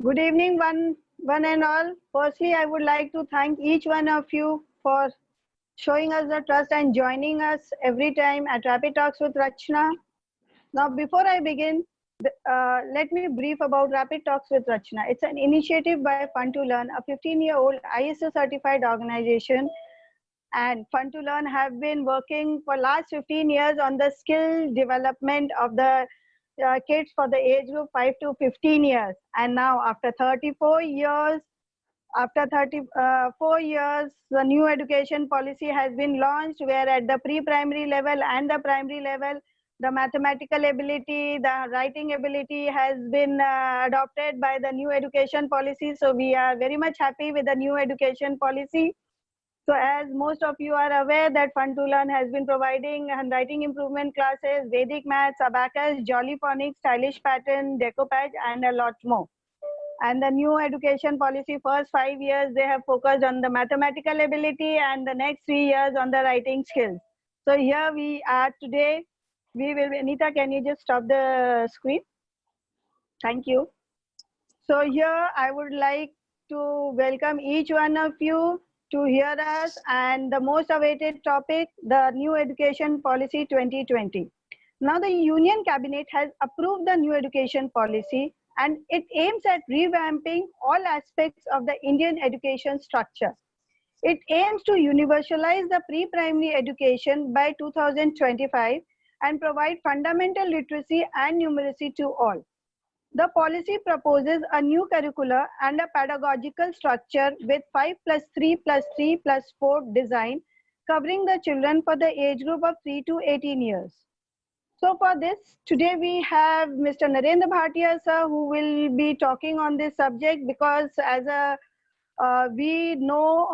Good evening, one and all. Firstly, I would like to thank each one of you for showing us the trust and joining us every time at Rapid Talks with Rachnaa. Now, before I begin, let me brief about Rapid Talks with Rachnaa. It's an initiative by FUN2LEARN, a 15-year-old ISO certified organization, and FUN2LEARN have been working for last 15 years on the skill development of the kids for the age group 5 to 15 years. And now after 34 years, the new education policy has been launched, where at the pre-primary level and the primary level, the mathematical ability, the writing ability has been adopted by the new education policy. So we are very much happy with the new education policy. So as most of you are aware that FUN2LEARN has been providing handwriting improvement classes, Vedic maths, abacus, jolly phonics, stylish pattern, decoupage, and a lot more. And the new education policy, first 5 years, they have focused on the mathematical ability, and the next 3 years on the writing skills. So here we are today. We will be, Anita, can you just stop the screen? Thank you. So here I would like to welcome each one of you to hear us, and the most awaited topic, the new education policy 2020. Now the Union Cabinet has approved the new education policy, and it aims at revamping all aspects of the Indian education structure. It aims to universalize the pre-primary education by 2025 and provide fundamental literacy and numeracy to all. The policy proposes a new curricula and a pedagogical structure with 5+3+3+4 design, covering the children for the age group of 3 to 18 years. So for this, today we have Mr. Narendra Bhatia sir, who will be talking on this subject, because as we know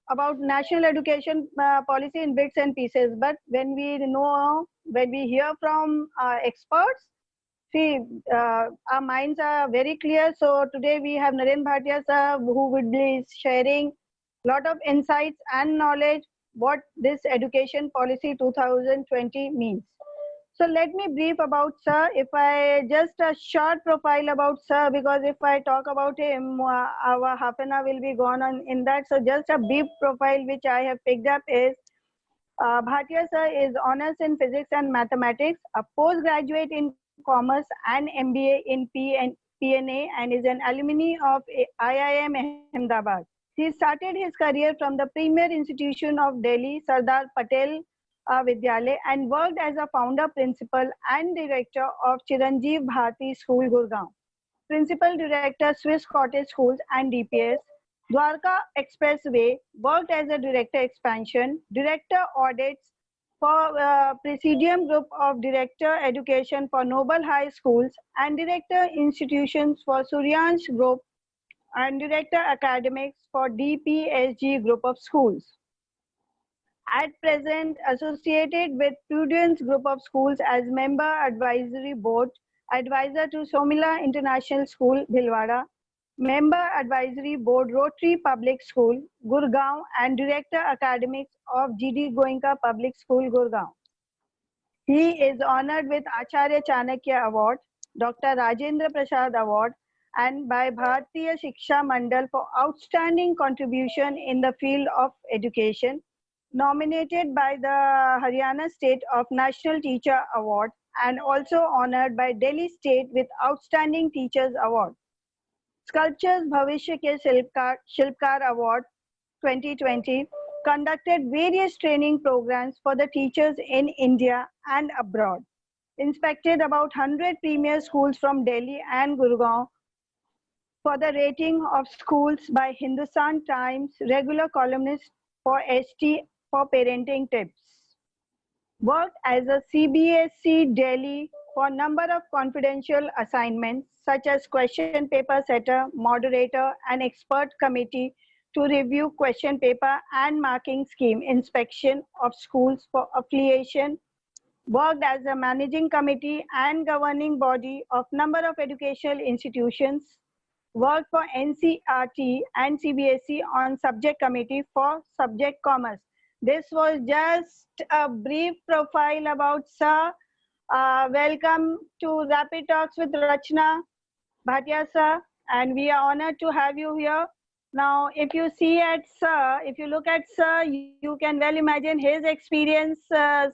about national education policy in bits and pieces, but when we hear from experts, see, our minds are very clear. So today we have Narendra Bhatia sir, who would be sharing a lot of insights and knowledge what this education policy 2020 means. So let me brief about sir. If I just a short profile about sir, because if I talk about him, our half an hour will be gone on in that. So just a brief profile which I have picked up is Bhatia sir is honors in physics and mathematics, a postgraduate in commerce and MBA in PNA, and is an alumni of IIM Ahmedabad. He started his career from the premier institution of Delhi, Sardar Patel Vidyalaya, and worked as a founder, principal and director of Chiranjeev Bharati School, Gurgaon, principal director, Swiss Cottage Schools and DPS, Dwarka Expressway, worked as a director expansion, director audits for Presidium Group of Director Education for Noble High Schools, and Director Institutions for Suryansh Group, and Director Academics for DPSG Group of Schools. At present, associated with Prudence Group of Schools as Member Advisory Board, Advisor to Somila International School, Bhilwara, Member Advisory Board, Rotary Public School, Gurgaon, and Director Academics of GD Goenka Public School, Gurgaon. He is honored with Acharya Chanakya Award, Dr. Rajendra Prasad Award, and by Bharatiya Shiksha Mandal for outstanding contribution in the field of education, nominated by the Haryana State of National Teacher Award, and also honored by Delhi State with Outstanding Teachers Award. Sculptures Bhavishya Ke Shilpkar Award 2020 conducted various training programs for the teachers in India and abroad. Inspected about 100 premier schools from Delhi and Gurgaon for the rating of schools by Hindustan Times, regular columnist for HT for parenting tips. Worked as a CBSE Delhi for number of confidential assignments such as question paper setter, moderator, and expert committee to review question paper and marking scheme, inspection of schools for affiliation. Worked as a managing committee and governing body of number of educational institutions. Worked for NCRT and CBSE on subject committee for subject commerce. This was just a brief profile about sir. Welcome to Rapid Talks with Rachnaa, Bhatia sir, and we are honored to have you here. Now, if you see at Sir, if you look at Sir, you can well imagine his experience. Uh,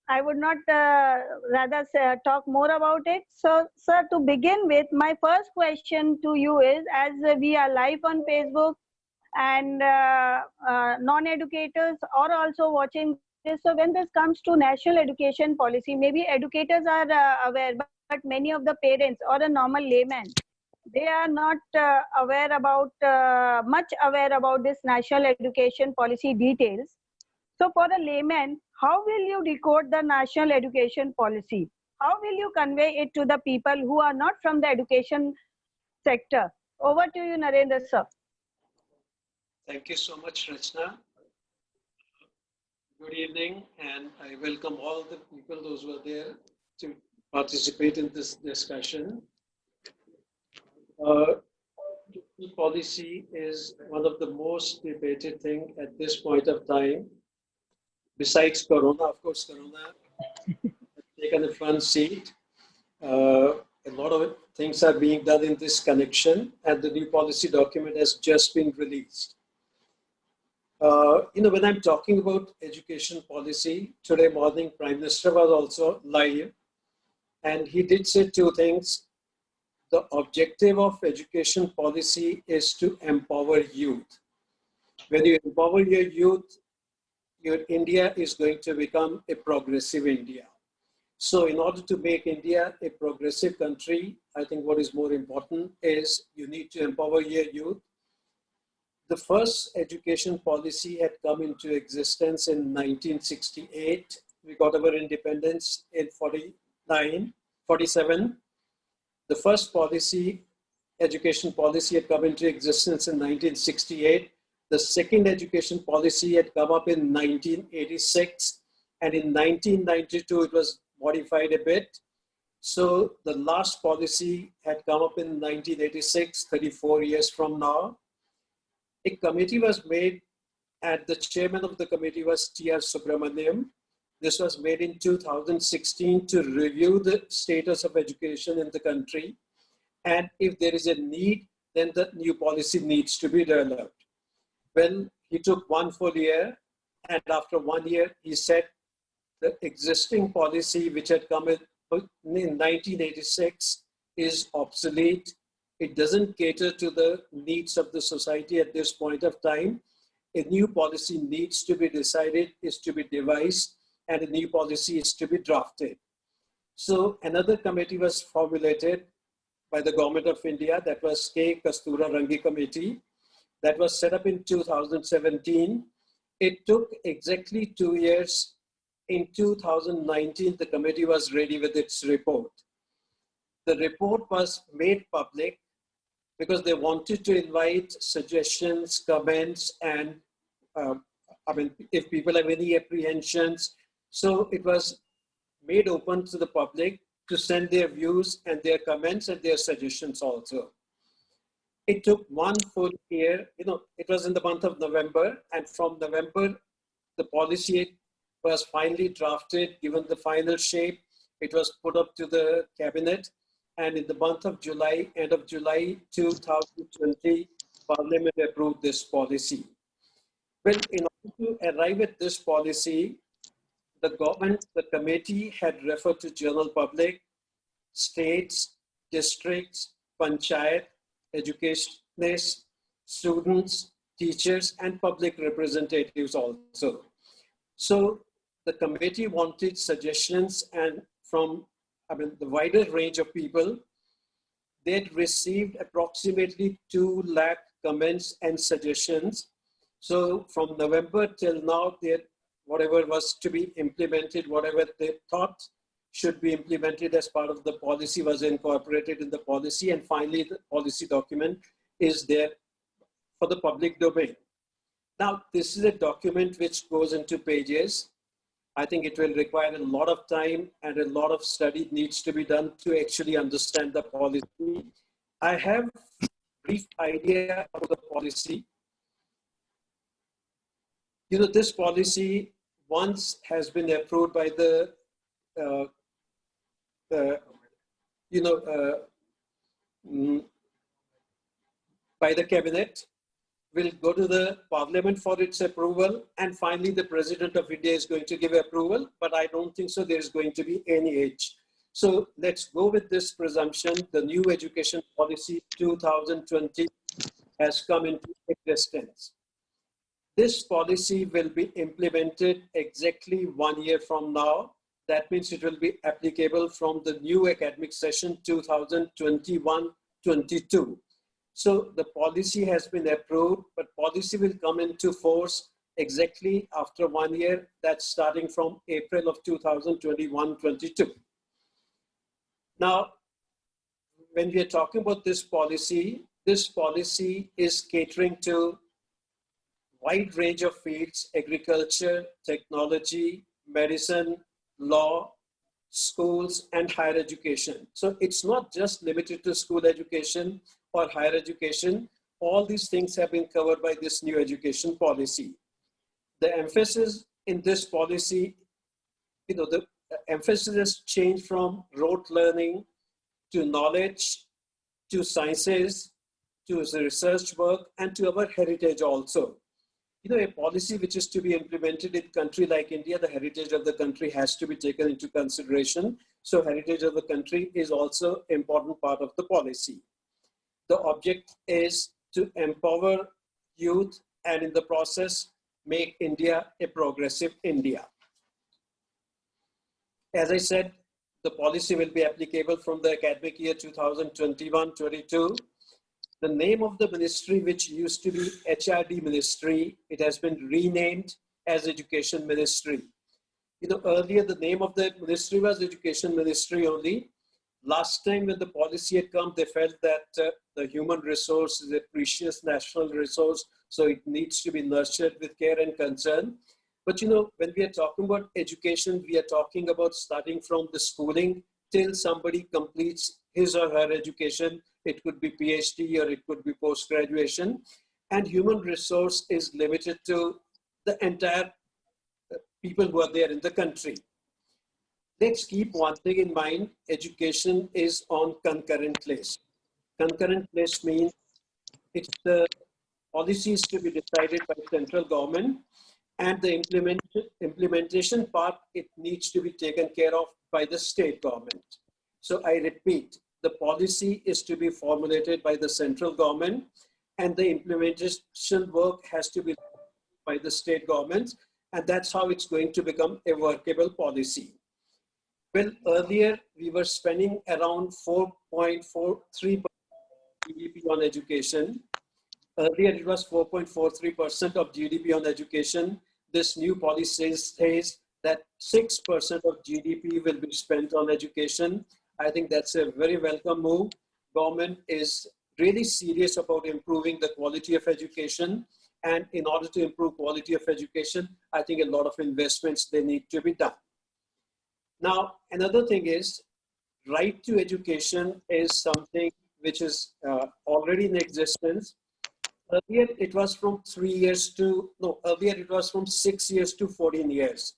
I would not rather say, talk more about it. So, Sir, to begin with, my first question to you is, as we are live on Facebook and non-educators are also watching this. So when this comes to national education policy, maybe educators are aware, but many of the parents or a normal layman, they are not aware about much aware about this national education policy details. So for a layman, how will you decode the national education policy? How will you convey it to the people who are not from the education sector? Over to you, Narendra sir. Thank you so much, Rachnaa. Good evening, and I welcome all the people, those who are there, to participate in this discussion. Policy is one of the most debated thing at this point of time. Besides Corona, of course, Corona has taken a front seat. A lot of things are being done in this connection, and the new policy document has just been released. When I'm talking about education policy, today morning, Prime Minister was also live, and he did say two things. The objective of education policy is to empower youth. When you empower your youth, your India is going to become a progressive India. So in order to make India a progressive country, I think what is more important is you need to empower your youth. The first education policy had come into existence in 1968. We got our independence in 47. The first education policy had come into existence in 1968. The second education policy had come up in 1986. And in 1992, it was modified a bit. So the last policy had come up in 1986, 34 years from now. A committee was made, and the chairman of the committee was T.R. Subramaniam. This was made in 2016 to review the status of education in the country. And if there is a need, then the new policy needs to be developed. Well, he took 1 full year, and after 1 year, he said the existing policy, which had come in 1986, is obsolete. It doesn't cater to the needs of the society at this point of time. A new policy needs to be decided, is to be devised, and a new policy is to be drafted. So another committee was formulated by the Government of India, that was K. Kastura Rangi Committee, that was set up in 2017. It took exactly 2 years. In 2019, the committee was ready with its report. The report was made public because they wanted to invite suggestions, comments, and if people have any apprehensions. So it was made open to the public to send their views and their comments and their suggestions also. It took 1 full year. It was in the month of November, and from November, the policy was finally drafted, given the final shape. It was put up to the cabinet, and in the month of July, end of July 2020, Parliament approved this policy. Well, in order to arrive at this policy, the committee had referred to general public, states, districts, panchayat, educationists, students, teachers, and public representatives also. So the committee wanted suggestions, and from the wider range of people. They'd received approximately 2 lakh comments and suggestions. So from November till now, whatever was to be implemented, whatever they thought should be implemented as part of the policy was incorporated in the policy, and finally the policy document is there for the public domain. Now, this is a document which goes into pages. I think it will require a lot of time, and a lot of study needs to be done to actually understand the policy. I have a brief idea of the policy. This policy once has been approved by the mm, by the cabinet, will go to the parliament for its approval, and finally the president of India is going to give approval, but I don't think so there's going to be any age. So let's go with this presumption. The new education policy 2020 has come into existence. This policy will be implemented exactly 1 year from now. That means it will be applicable from the new academic session 2021-22. So the policy has been approved, but policy will come into force exactly after 1 year. That's starting from April of 2021-22. Now, when we are talking about this policy is catering to wide range of fields: agriculture, technology, medicine, law, schools, and higher education. So it's not just limited to school education or higher education. All these things have been covered by this new education policy. The emphasis in this policy, the emphasis has changed from rote learning to knowledge, to sciences, to research work, and to our heritage also. A policy which is to be implemented in a country like India, the heritage of the country has to be taken into consideration. So heritage of the country is also an important part of the policy. The object is to empower youth and in the process make India a progressive India. As I said, the policy will be applicable from the academic year 2021-22. The name of the ministry, which used to be HRD Ministry, it has been renamed as Education Ministry. Earlier the name of the ministry was Education Ministry only. Last time when the policy had come, they felt that the human resource is a precious national resource, so it needs to be nurtured with care and concern. But when we are talking about education, we are talking about starting from the schooling till somebody completes his or her education. It could be PhD or it could be post-graduation. And human resource is limited to the entire people who are there in the country. Let's keep one thing in mind: education is on concurrent list. Concurrent list means it's the policies to be decided by central government, and the implementation part, it needs to be taken care of by the state government. So I repeat, the policy is to be formulated by the central government, and the implementation work has to be by the state governments, and that's how it's going to become a workable policy. Well, earlier we were spending around 4.43% GDP on education. Earlier it was 4.43% of GDP on education. This new policy says that 6% of GDP will be spent on education. I think that's a very welcome move. Government is really serious about improving the quality of education. And in order to improve quality of education, I think a lot of investments, they need to be done. Now, another thing is, right to education is something which is already in existence. Earlier, it was from 3 years to, no, earlier it was from 6 years to 14 years.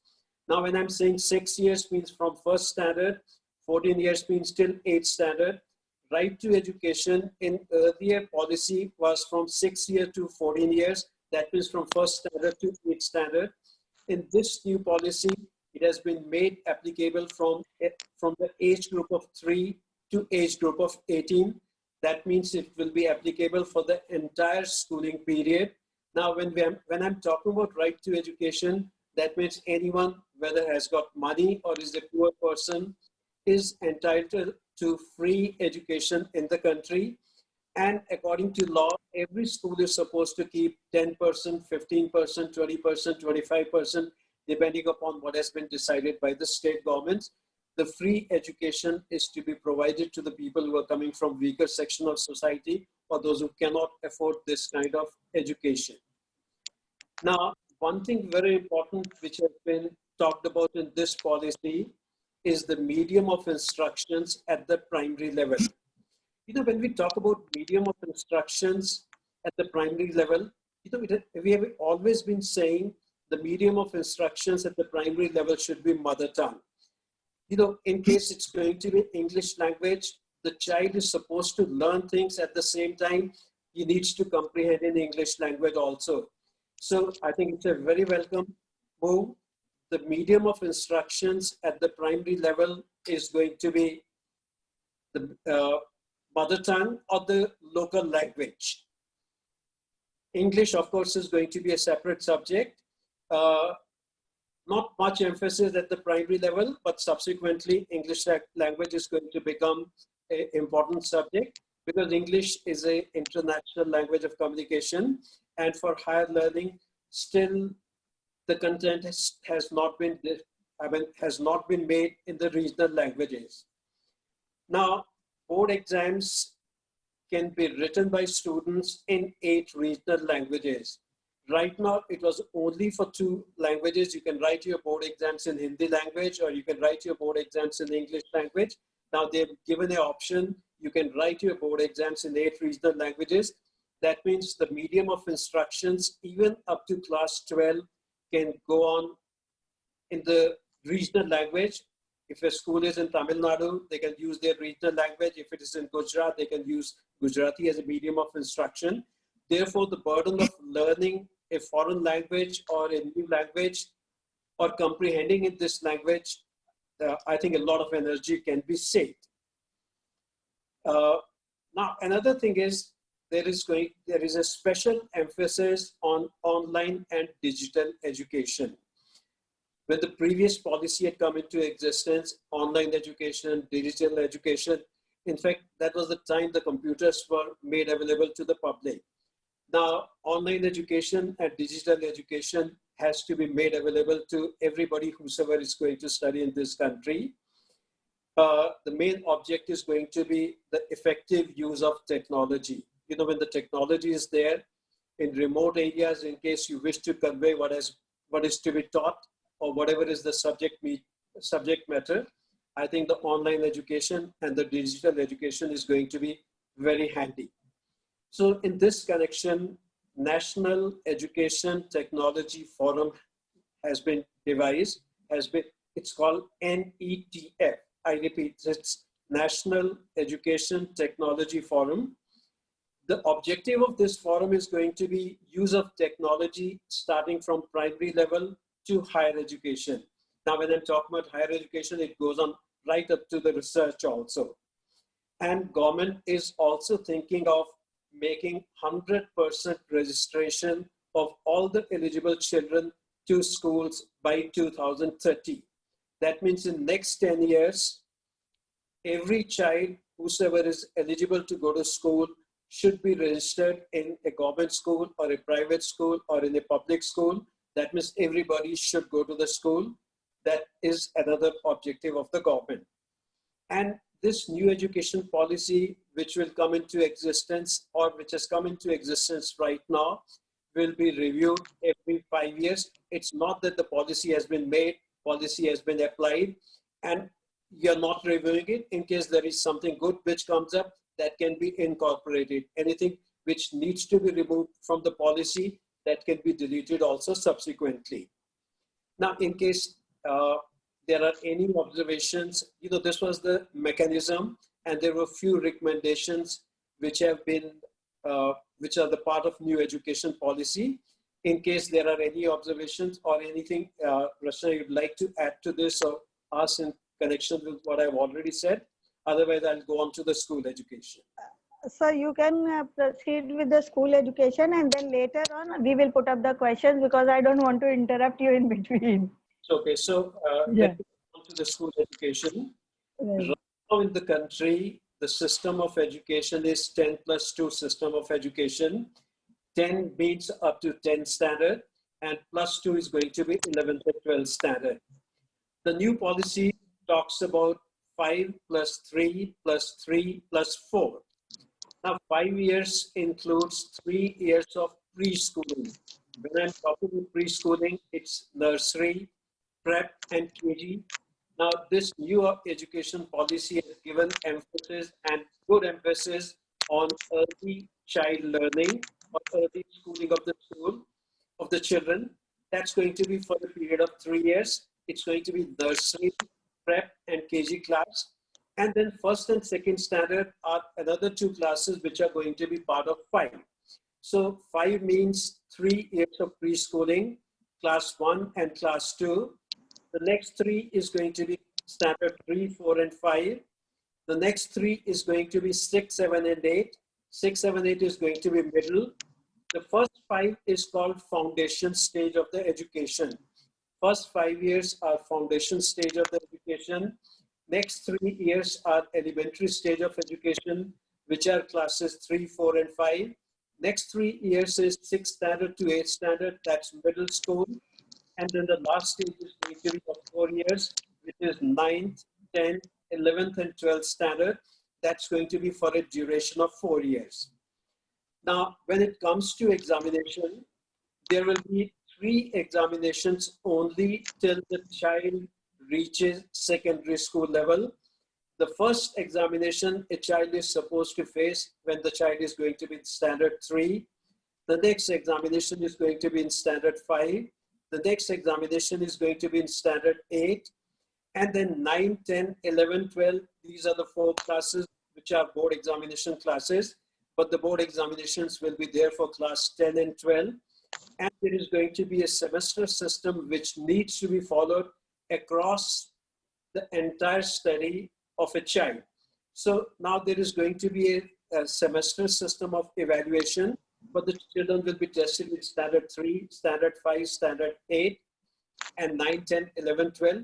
Now, when I'm saying 6 years means from first standard, 14 years means till 8th standard. Right to education in earlier policy was from 6 years to 14 years. That means from first standard to 8th standard. In this new policy, it has been made applicable from the age group of 3 to age group of 18. That means it will be applicable for the entire schooling period. Now, when I'm talking about right to education, that means anyone, whether has got money or is a poor person, is entitled to free education in the country. And according to law, every school is supposed to keep 10%, 15%, 20%, 25%, depending upon what has been decided by the state governments. The free education is to be provided to the people who are coming from weaker section of society or those who cannot afford this kind of education. Now, one thing very important which has been talked about in this policy is the medium of instructions at the primary level. When we talk about medium of instructions at the primary level, we have always been saying the medium of instructions at the primary level should be mother tongue. In case it's going to be English language, the child is supposed to learn things at the same time. He needs to comprehend in English language also. So I think it's a very welcome move. The medium of instructions at the primary level is going to be the mother tongue or the local language. English, of course, is going to be a separate subject. Not much emphasis at the primary level, but subsequently English language is going to become an important subject because English is an international language of communication, and for higher learning, still the content has not been made in the regional languages. Now, board exams can be written by students in 8 regional languages. Right now, it was only for 2 languages. You can write your board exams in Hindi language, or you can write your board exams in English language. Now they've given an option. You can write your board exams in 8 regional languages. That means the medium of instructions, even up to class 12, can go on in the regional language. If a school is in Tamil Nadu, they can use their regional language. If it is in Gujarat, they can use Gujarati as a medium of instruction. Therefore, the burden of learning a foreign language or a new language or comprehending in this language, I think a lot of energy can be saved. Now, another thing is there is a special emphasis on online and digital education. When the previous policy had come into existence, online education, digital education, in fact, that was the time the computers were made available to the public. Now, online education and digital education has to be made available to everybody whosoever is going to study in this country. The main object is going to be the effective use of technology. You know, when the technology is there in remote areas, in case you wish to convey what is to be taught or whatever is the subject matter, I think the online education and the digital education is going to be very handy. So in this connection, National Education Technology Forum has been devised, it's called NETF. I repeat, it's National Education Technology Forum. The objective of this forum is going to be use of technology starting from primary level to higher education. Now, when I'm talking about higher education, it goes on right up to the research also. And government is also thinking of making 100% registration of all the eligible children to schools by 2030. That means in next 10 years, every child whosoever is eligible to go to school should be registered in a government school or a private school or in a public school. That means everybody should go to the school. That is another objective of the government. And this new education policy, which will come into existence or which has come into existence right now, will be reviewed every 5 years. It's not that the policy has been made, policy has been applied, and you're not reviewing it. In case there is something good which comes up, that can be incorporated. Anything which needs to be removed from the policy, that can be deleted also subsequently. Now, in case there are any observations, you know, this was the mechanism, and there were few recommendations which have been, which are the part of new education policy. In case there are any observations or anything, Rachnaa, you'd like to add to this or ask in connection with what I've already said. Otherwise, I'll go on to the school education. So you can proceed with the school education, and then later on we will put up the questions because I don't want to interrupt you in between. Okay, so let me go on to the school education. Right now in the country, the system of education is 10+2 system of education. 10 means up to 10 standard, and +2 is going to be 11th and 12th standard. The new policy talks about 5 + 3 + 3 + 4. Now, 5 years includes 3 years of preschooling. When I'm talking about preschooling, it's nursery, prep, and KG. Now, this new education policy has given emphasis and good emphasis on early child learning or early schooling of the children. That's going to be for the period of 3 years. It's going to be nursery, prep, and KG class. And then first and second standard are another two classes which are going to be part of 5. So 5 means 3 years of preschooling, class 1 and class 2. The next 3 is going to be standard 3, 4 and 5. The next 3 is going to be 6, 7 and 8. 6, 7, 8 is going to be middle. The first 5 is called foundation stage of the education. First 5 years are foundation stage of the education. Next 3 years are elementary stage of education, which are classes 3, 4 and 5. Next 3 years is 6th standard to 8th standard, that's middle school. And then the last stage is going to be of 4 years, which is 9th, 10th, 11th and 12th standard. That's going to be for a duration of 4 years. Now, when it comes to examination, there will be 3 examinations only till the child reaches secondary school level. The first examination a child is supposed to face when the child is going to be in standard 3. The next examination is going to be in standard 5. The next examination is going to be in standard 8. And then 9, 10, 11, 12, these are the 4 classes which are board examination classes. But the board examinations will be there for class 10 and 12. And there is going to be a semester system which needs to be followed across the entire study of a child. So now there is going to be a semester system of evaluation, but the children will be tested with standard 3, standard 5, standard 8, and 9, 10, 11, 12.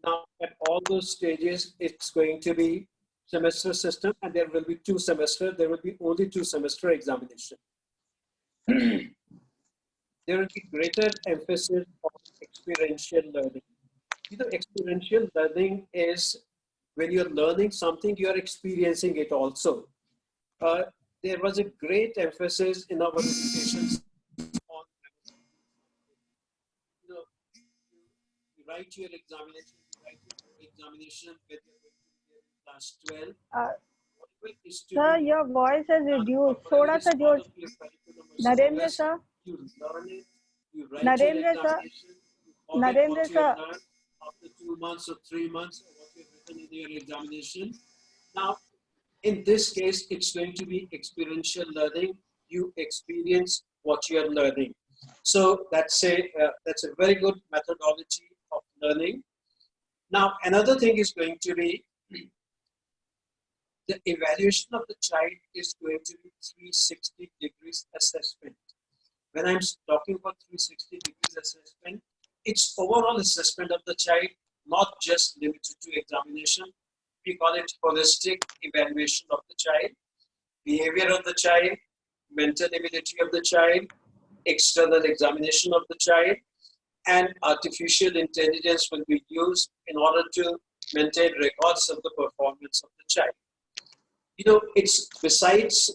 Now at all those stages, it's going to be semester system, and there will be 2 semesters. There will be only 2 semester examination. There will be greater emphasis on experiential learning. You know, experiential learning is when you're learning something, you're experiencing it also. There was a great emphasis in our education on, you know, you write your examination, you write your examination when you're going to be in class 12. Sir, your voice has reduced. थोड़ा सा जोर. Narendra sir. You learn it, you write Narendra your sir. examination, you forget Narendra what you sir. have learned after 2 months or 3 months or what you've written in your examination. Now, in this case, it's going to be experiential learning. You experience what you are learning. So that's a very good methodology of learning. Now, another thing is going to be the evaluation of the child is going to be 360 degrees assessment. When I'm talking about 360 degrees assessment, it's overall assessment of the child, not just limited to examination. We call it holistic evaluation of the child, behavior of the child, mental ability of the child, external examination of the child, and artificial intelligence will be used in order to maintain records of the performance of the child. You know, it's besides,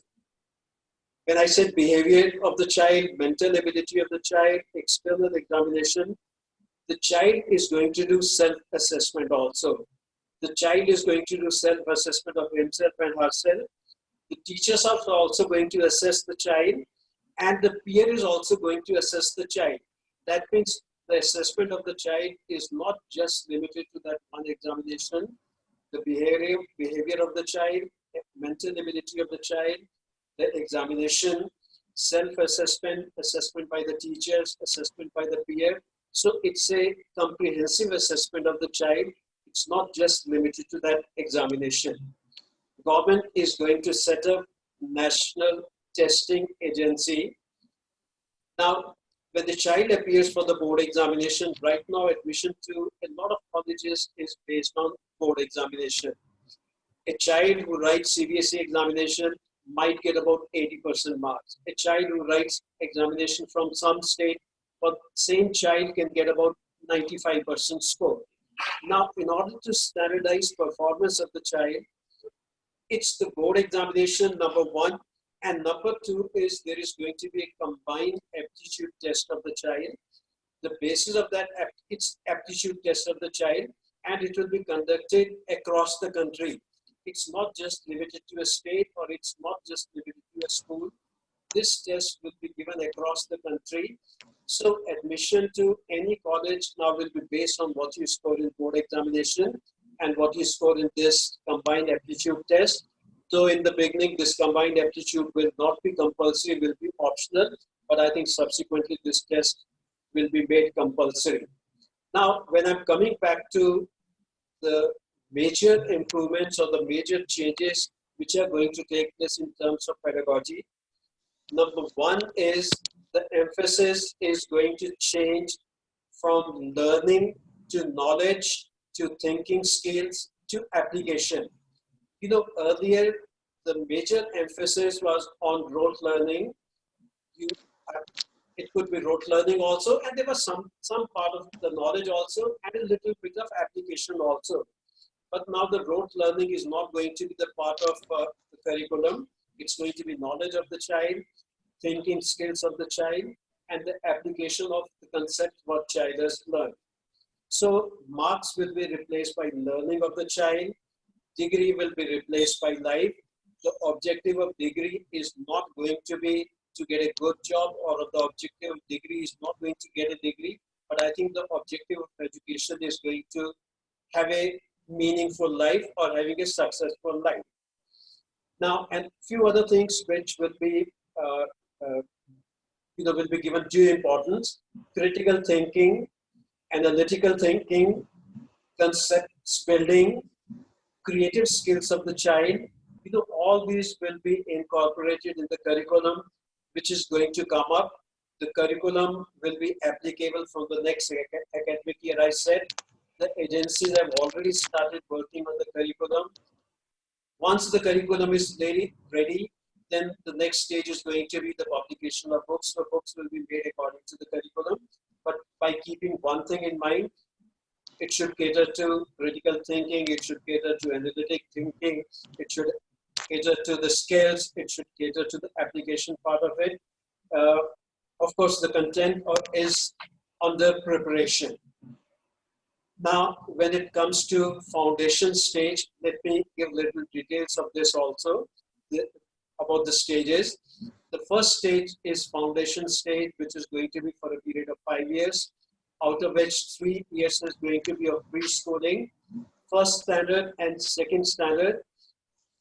when I said behavior of the child, mental ability of the child, external examination, the child is going to do self-assessment also. The child is going to do self-assessment of himself and herself. The teachers are also going to assess the child, and the peer is also going to assess the child. That means the assessment of the child is not just limited to that one examination. The behavior of the child, mental ability of the child, the examination, self-assessment, assessment by the teachers, assessment by the peer. So it's a comprehensive assessment of the child. It's not just limited to that examination. Government is going to set up national testing agency. Now, when the child appears for the board examination, right now admission to a lot of colleges is based on board examination. A child who writes CBSE examination might get about 80% marks. A child who writes examination from some state, but same child can get about 95% score. Now, in order to standardize performance of the child, it's the board examination, number 1. And number 2 is there is going to be a combined aptitude test of the child. The basis of that, it's aptitude test of the child, and it will be conducted across the country. It's not just limited to a state, or it's not just limited to a school. This test will be given across the country. So admission to any college now will be based on what you score in board examination, and what you score in this combined aptitude test. So in the beginning, this combined aptitude will not be compulsory, will be optional, but I think subsequently this test will be made compulsory. Now, when I'm coming back to the major improvements or the major changes which are going to take place in terms of pedagogy, number one is the emphasis is going to change from learning to knowledge to thinking skills to application. You know, earlier the major emphasis was on rote learning. You, it could be rote learning also, and there was some part of the knowledge also, and a little bit of application also. But now the rote learning is not going to be the part of the curriculum. It's going to be knowledge of the child, thinking skills of the child, and the application of the concept what child has learned. So marks will be replaced by learning of the child. Degree will be replaced by life. The objective of degree is not going to be to get a good job, or the objective of degree is not going to get a degree. But I think the objective of education is going to have a meaningful life or having a successful life. Now, and few other things which will be will be given due importance: critical thinking, analytical thinking, concepts building, creative skills of the child. All these will be incorporated in the curriculum which is going to come up. The curriculum will be applicable from the next academic year. I said the agencies have already started working on the curriculum. Once the curriculum is ready, then the next stage is going to be the publication of books. The books will be made according to the curriculum, but by keeping one thing in mind: it should cater to critical thinking, it should cater to analytic thinking, it should cater to the skills, it should cater to the application part of it. Of course, the content is under preparation. Now, when it comes to foundation stage, let me give little details of this also, about the stages. The first stage is foundation stage, which is going to be for a period of 5 years, out of which 3 years is going to be of preschooling, first standard and second standard.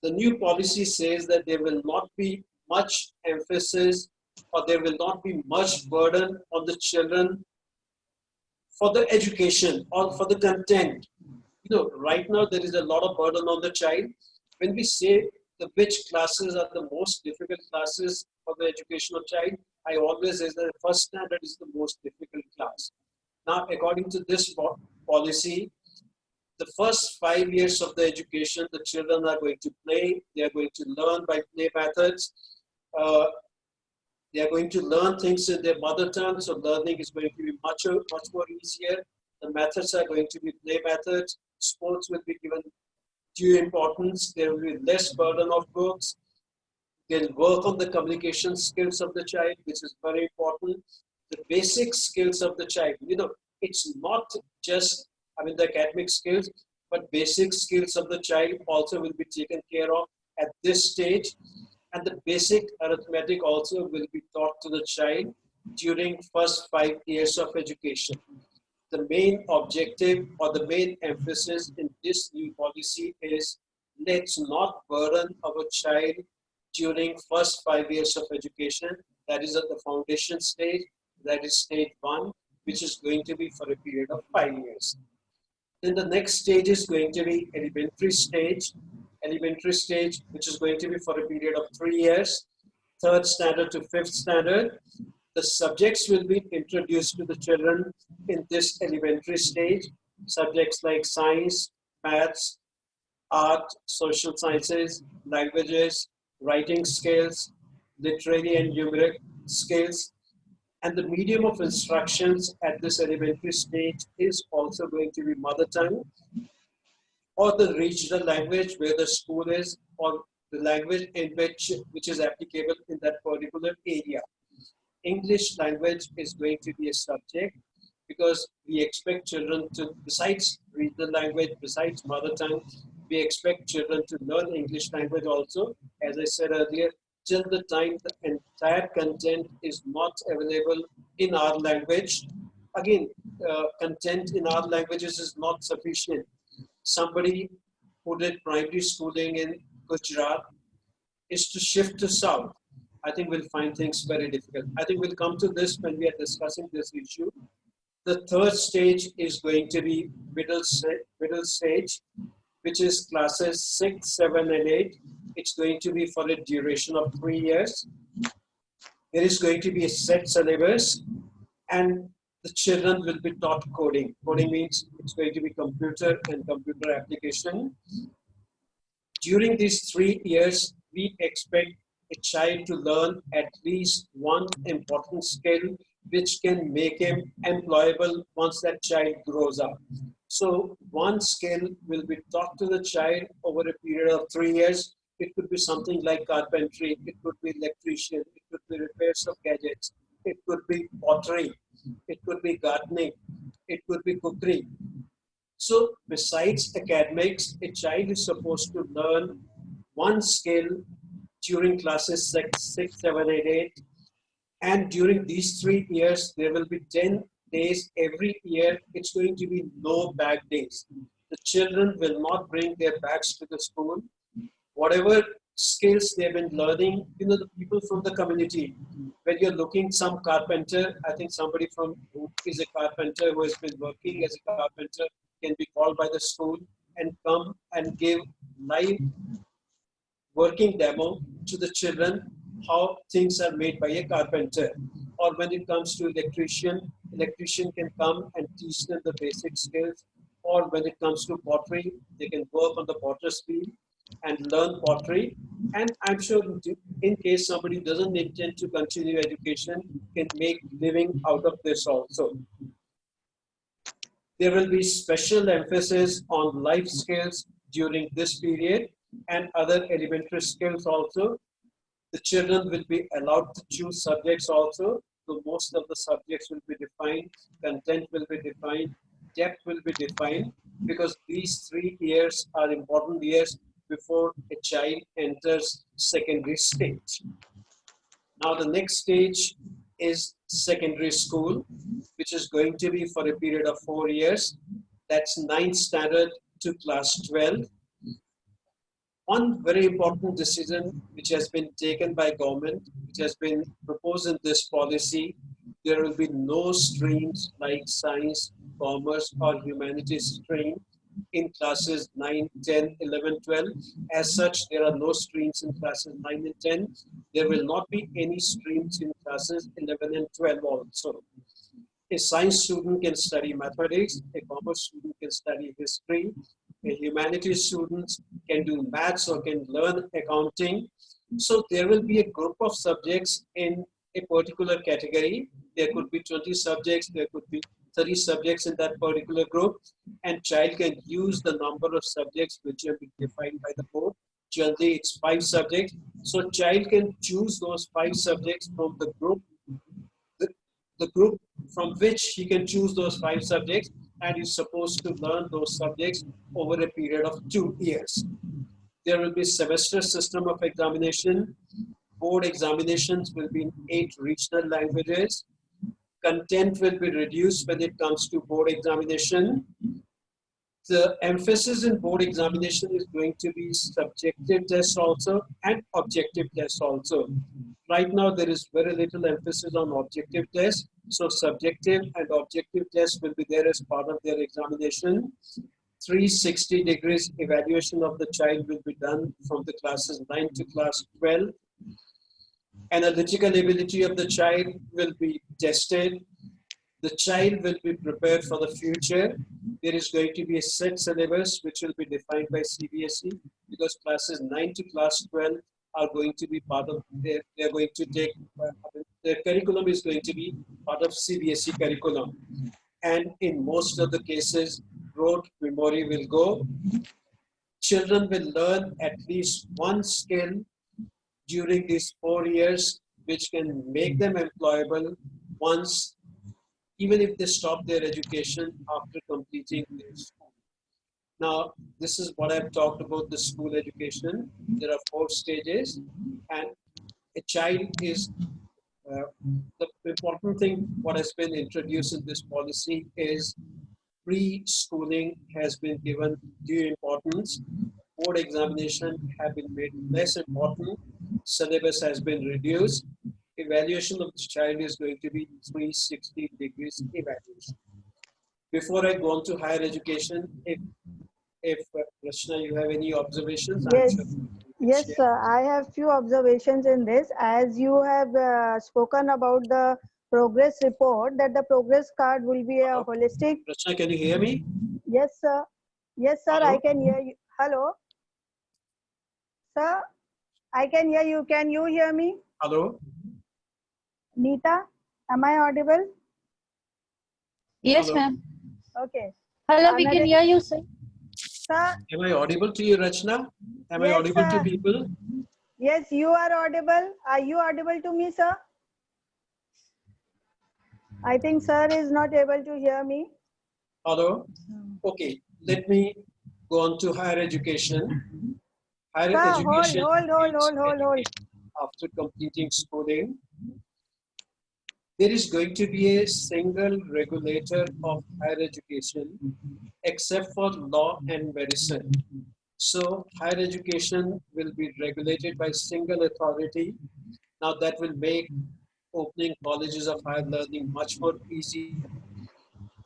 The new policy says that there will not be much emphasis, or there will not be much burden on the children for the education or for the content. Right now there is a lot of burden on the child. When we say which classes are the most difficult classes for the education of child, I always say that the first standard is the most difficult class. Now, according to this policy, the first 5 years of the education, the children are going to play. They are going to learn by play methods. They are going to learn things in their mother tongue, so learning is going to be much more easier. The methods are going to be play methods. Sports will be given due importance. There will be less burden of books. They'll work on the communication skills of the child, which is very important. The basic skills of the child. It's not just, the academic skills, but basic skills of the child also will be taken care of at this stage. And the basic arithmetic also will be taught to the child during first 5 years of education. The main objective or the main emphasis in this new policy is, let's not burden our child during first 5 years of education. That is at the foundation stage. That is stage 1, which is going to be for a period of 5 years. Then the next stage is going to be elementary stage, which is going to be for a period of 3 years, 3rd standard to 5th standard. The subjects will be introduced to the children in this elementary stage. Subjects like science, maths, art, social sciences, languages, writing skills, literary and numeric skills. And the medium of instructions at this elementary stage is also going to be mother tongue, or the regional language where the school is, or the language in which is applicable in that particular area. English language is going to be a subject, because we expect children to, besides regional language, besides mother tongue, we expect children to learn English language also. As I said earlier, till the time the entire content is not available in our language. Again, content in our languages is not sufficient. somebody who did primary schooling in Gujarat is to shift to South, I think we'll find things very difficult. I think we'll come to this when we are discussing this issue. The third stage is going to be middle stage, which is classes 6, 7, and 8. It's going to be for a duration of 3 years. There is going to be a set syllabus, and the children will be taught coding. Coding means it's going to be computer and computer application. During these 3 years, we expect a child to learn at least one important skill which can make him employable once that child grows up. So one skill will be taught to the child over a period of 3 years. It could be something like carpentry, it could be electrician, it could be repairs of gadgets, it could be pottery, it could be gardening, it could be cookery. So besides academics, a child is supposed to learn one skill during classes 6, 7, and 8. And during these 3 years, there will be 10 days every year. It's going to be no bag days. The children will not bring their bags to the school. Whatever skills they've been learning, the people from the community, when you're looking some carpenter, I think somebody from who is a carpenter who has been working as a carpenter can be called by the school and come and give live working demo to the children how things are made by a carpenter. Or when it comes to electrician can come and teach them the basic skills. Or when it comes to pottery, they can work on the potter's wheel and learn pottery. And I'm sure in case somebody doesn't intend to continue education, can make living out of this also. There will be special emphasis on life skills during this period and other elementary skills also. The children will be allowed to choose subjects also. So most of the subjects will be defined, content will be defined, depth will be defined, because these 3 years are important years before a child enters secondary stage. Now the next stage is secondary school, which is going to be for a period of 4 years. That's 9th standard to class 12. One very important decision which has been taken by government, which has been proposed in this policy, there will be no streams like science, commerce, or humanities stream in classes 9, 10, 11, 12. As such, there are no streams in classes 9 and 10. There will not be any streams in classes 11 and 12 also. A science student can study mathematics, a commerce student can study history, a humanities student can do maths or can learn accounting. So there will be a group of subjects in a particular category. There could be 20 subjects, there could be 30 subjects in that particular group, and child can use the number of subjects which have been defined by the board. Generally, it's 5 subjects. So child can choose those 5 subjects from the group, the group from which he can choose those 5 subjects, and is supposed to learn those subjects over a period of 2 years. There will be semester system of examination. Board examinations will be in 8 regional languages. Content will be reduced when it comes to board examination. The emphasis in board examination is going to be subjective tests also and objective tests also. Right now, there is very little emphasis on objective tests. So subjective and objective tests will be there as part of their examination. 360 degrees evaluation of the child will be done from the classes 9 to class 12. Analytical ability of the child will be tested. The child will be prepared for the future. There is going to be a set syllabus which will be defined by CBSE, because classes 9 to class 12 are going to be part of they're going to take, their curriculum is going to be part of CBSE curriculum. And in most of the cases, rote memory will go. Children will learn at least one skill during these 4 years, which can make them employable once, even if they stop their education after completing their school. Now, this is what I've talked about the school education. There are 4 stages, and a child is, the important thing what has been introduced in this policy is Pre-schooling has been given due importance. Board examination have been made less important. Syllabus has been reduced. Evaluation of the child is going to be 360 degrees evaluation. Before I go on to higher education, if Rachnaa, you have any observations, I'm Yes, sure you can yes, share. sir. I have few observations in this. As you have spoken about the progress report, that the progress card will be a Hello, holistic. Rachnaa, can you hear me? Yes, sir. Yes, sir. I Hello, can hear you. Hello, sir. I can hear you. Can you hear me? hello, Neeta, am I audible? Yes, hello. ma'am. Okay. Hello, we can Naren- hear you, sir. Sir, Am I audible to you, Rachnaa? Am I yes, audible to sir. people? Yes, you are audible. Are you audible to me, sir? I think sir is not able to hear me. Hello. Okay, let me go on to higher education. Higher Sir, education means hold. education after completing schooling. There is going to be a single regulator of higher education except for law and medicine. So higher education will be regulated by single authority. Now that will make opening colleges of higher learning much more easier,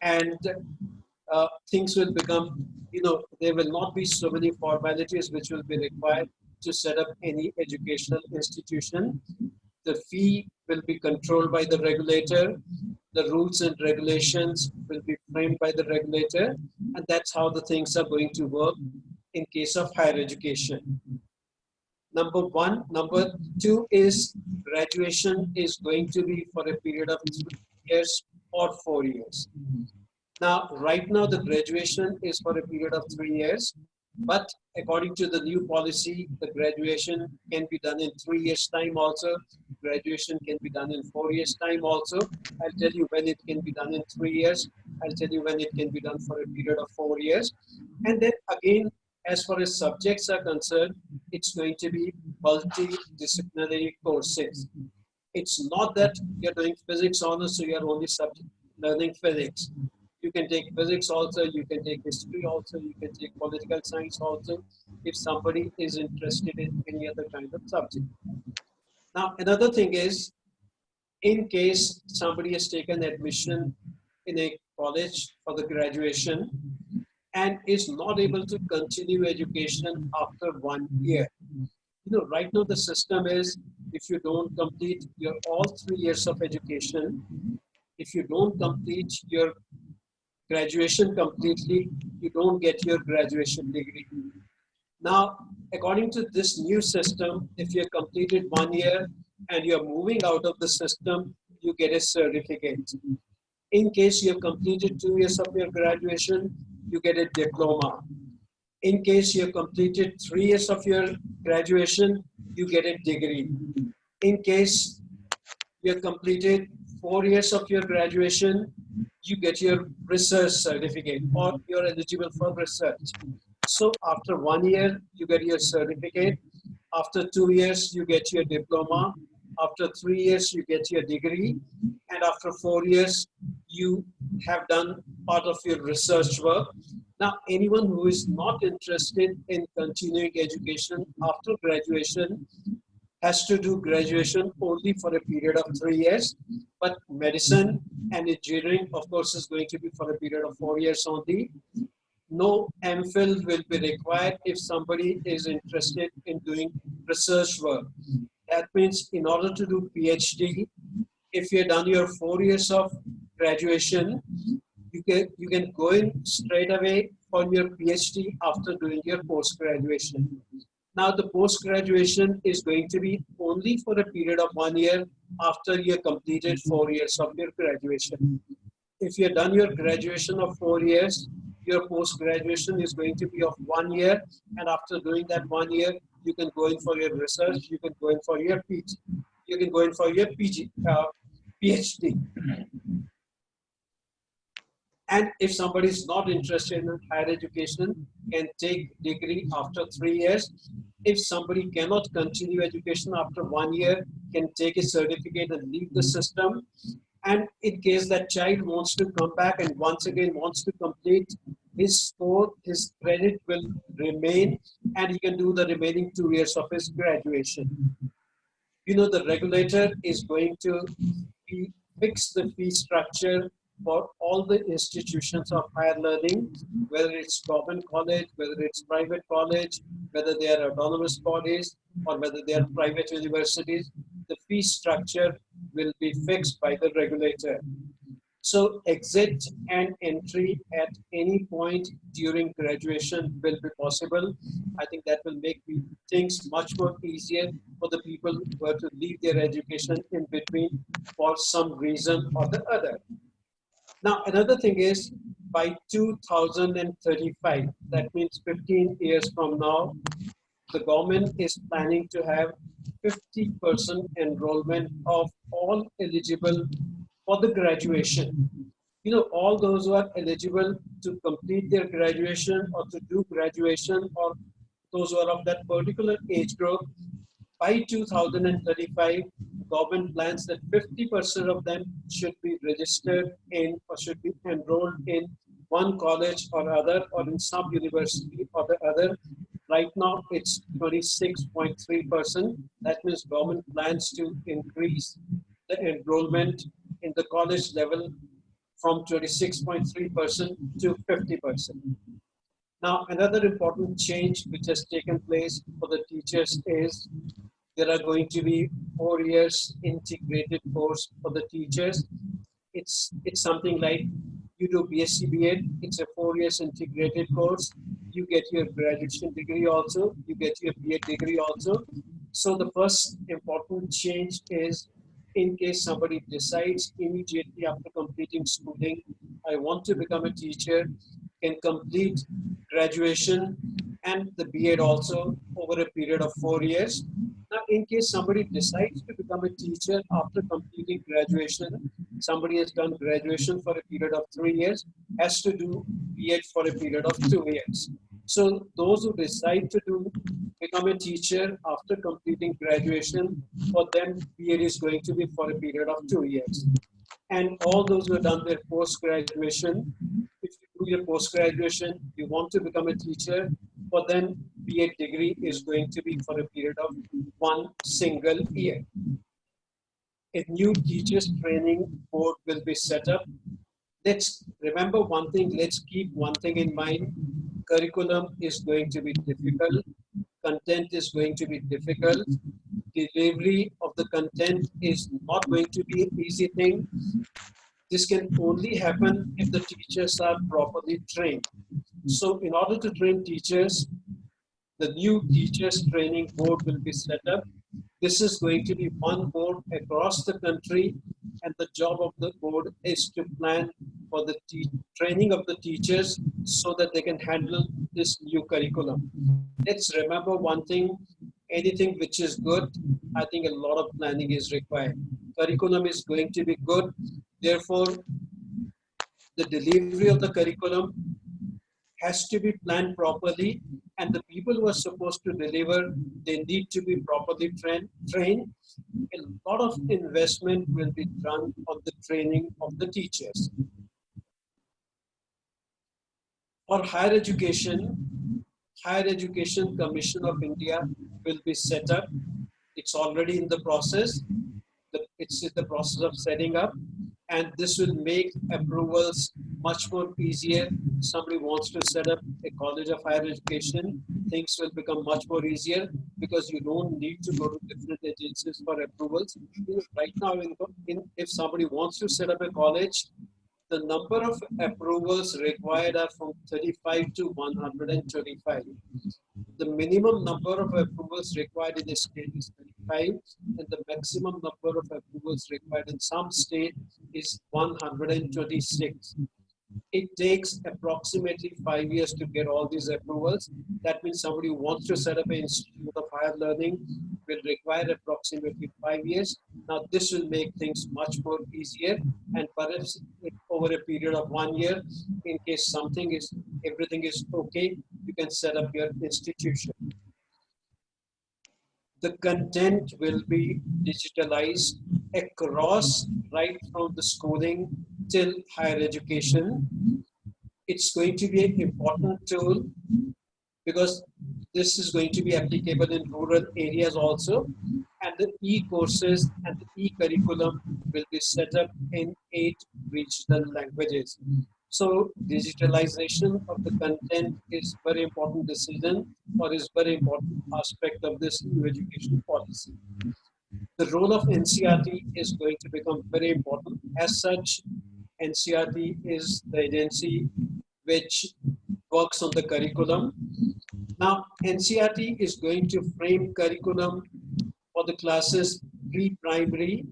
and things will become, there will not be so many formalities which will be required to set up any educational institution. The fee will be controlled by the regulator. The rules and regulations will be framed by the regulator. And that's how the things are going to work in case of higher education. Number one. Number two is graduation is going to be for a period of 3 years or 4 years. Now, right now, the graduation is for a period of 3 years, but according to the new policy, the graduation can be done in 3 years' time also. Graduation can be done in 4 years' time also. I'll tell you when it can be done in 3 years. I'll tell you when it can be done for a period of 4 years. And then again, as far as subjects are concerned, it's going to be multidisciplinary courses. It's not that you're doing physics honors, so you're only learning physics. You can take physics also, you can take history also, you can take political science also, if somebody is interested in any other kind of subject. Now, another thing is, in case somebody has taken admission in a college for the graduation and is not able to continue education after 1 year. Right now the system is, if you don't complete your all 3 years of education, if you don't complete your graduation completely, you don't get your graduation degree. Now, according to this new system, if you have completed 1 year and you're moving out of the system, you get a certificate. In case you have completed 2 years of your graduation, you get a diploma. In case you have completed 3 years of your graduation, you get a degree. In case you have completed 4 years of your graduation, you get your research certificate or you're eligible for research. So after 1 year, you get your certificate. After 2 years, you get your diploma. After 3 years, you get your degree. And after 4 years, you have done part of your research work. Now, anyone who is not interested in continuing education after graduation has to do graduation only for a period of 3 years, but medicine and engineering, of course, is going to be for a period of 4 years only. No MPhil will be required if somebody is interested in doing research work. That means in order to do PhD, if you've done your 4 years of graduation, you can go in straight away for your PhD after doing your post-graduation. Now the post-graduation is going to be only for a period of 1 year after you have completed 4 years of your graduation. If you have done your graduation of 4 years, your post-graduation is going to be of 1 year, and after doing that 1 year, you can go in for your research, you can go in for your PG, you can go in for your PhD. And if somebody is not interested in higher education, can take degree after 3 years. If somebody cannot continue education after 1 year, can take a certificate and leave the system. And in case that child wants to come back and once again wants to complete his score, his credit will remain, and he can do the remaining 2 years of his graduation. The regulator is going to fix the fee structure for all the institutions of higher learning, whether it's government college, whether it's private college, whether they are autonomous bodies, or whether they are private universities. The fee structure will be fixed by the regulator. So exit and entry at any point during graduation will be possible. I think that will make things much more easier for the people who are to leave their education in between for some reason or the other. Now, another thing is by 2035, that means 15 years from now, the government is planning to have 50% enrollment of all eligible for the graduation. All those who are eligible to complete their graduation or to do graduation, or those who are of that particular age group, by 2035, government plans that 50% of them should be registered in or should be enrolled in one college or other, or in some university or the other. Right now, it's 26.3%. That means government plans to increase the enrollment in the college level from 26.3% to 50%. Now, another important change which has taken place for the teachers is there are going to be 4 years integrated course for the teachers. It's something like you do BSc B.Ed, it's a 4 years integrated course. You get your graduation degree also, you get your B.Ed degree also. So the first important change is, in case somebody decides immediately after completing schooling, I want to become a teacher, can complete graduation and the B.Ed also over a period of 4 years. Now, in case somebody decides to become a teacher after completing graduation, somebody has done graduation for a period of 3 years, has to do B.Ed for a period of 2 years. So those who decide to become a teacher after completing graduation, for them B.Ed is going to be for a period of 2 years. And all those who have done their post-graduation, if you do your post-graduation, you want to become a teacher, for them B.Ed degree is going to be for a period of 1 single year. A new teachers training board will be set up. Let's remember one thing, let's keep one thing in mind. Curriculum is going to be difficult. Content is going to be difficult. Delivery of the content is not going to be an easy thing. This can only happen if the teachers are properly trained. So in order to train teachers, the new teachers training board will be set up. This is going to be one board across the country, and the job of the board is to plan for the training of the teachers so that they can handle this new curriculum. Let's remember one thing, anything which is good, I think a lot of planning is required. Curriculum is going to be good, therefore the delivery of the curriculum has to be planned properly, and the people who are supposed to deliver, they need to be properly trained. A lot of investment will be done on the training of the teachers. For higher education, Higher Education Commission of India will be set up. It's already in the process. It's in the process of setting up, and this will make approvals much more easier. Somebody wants to set up a college of higher education, things will become much more easier because you don't need to go to different agencies for approvals. Right now, if somebody wants to set up a college, the number of approvals required are from 35 to 125. The minimum number of approvals required in a state is 35, and the maximum number of approvals required in some state is 126. It takes approximately 5 years to get all these approvals. That means somebody who wants to set up an institute of higher learning will require approximately 5 years. Now, this will make things much more easier, and perhaps over a period of 1 year, in case everything is okay, you can set up your institution. The content will be digitalized. across right from the schooling till higher education. It's going to be an important tool because this is going to be applicable in rural areas also. And the e-courses and the e-curriculum will be set up in 8 regional languages. So digitalization of the content is very important decision or is very important aspect of this new education policy. The role of NCRT is going to become very important. As such, NCRT is the agency which works on the curriculum. Now, NCRT is going to frame curriculum for the classes pre-primary.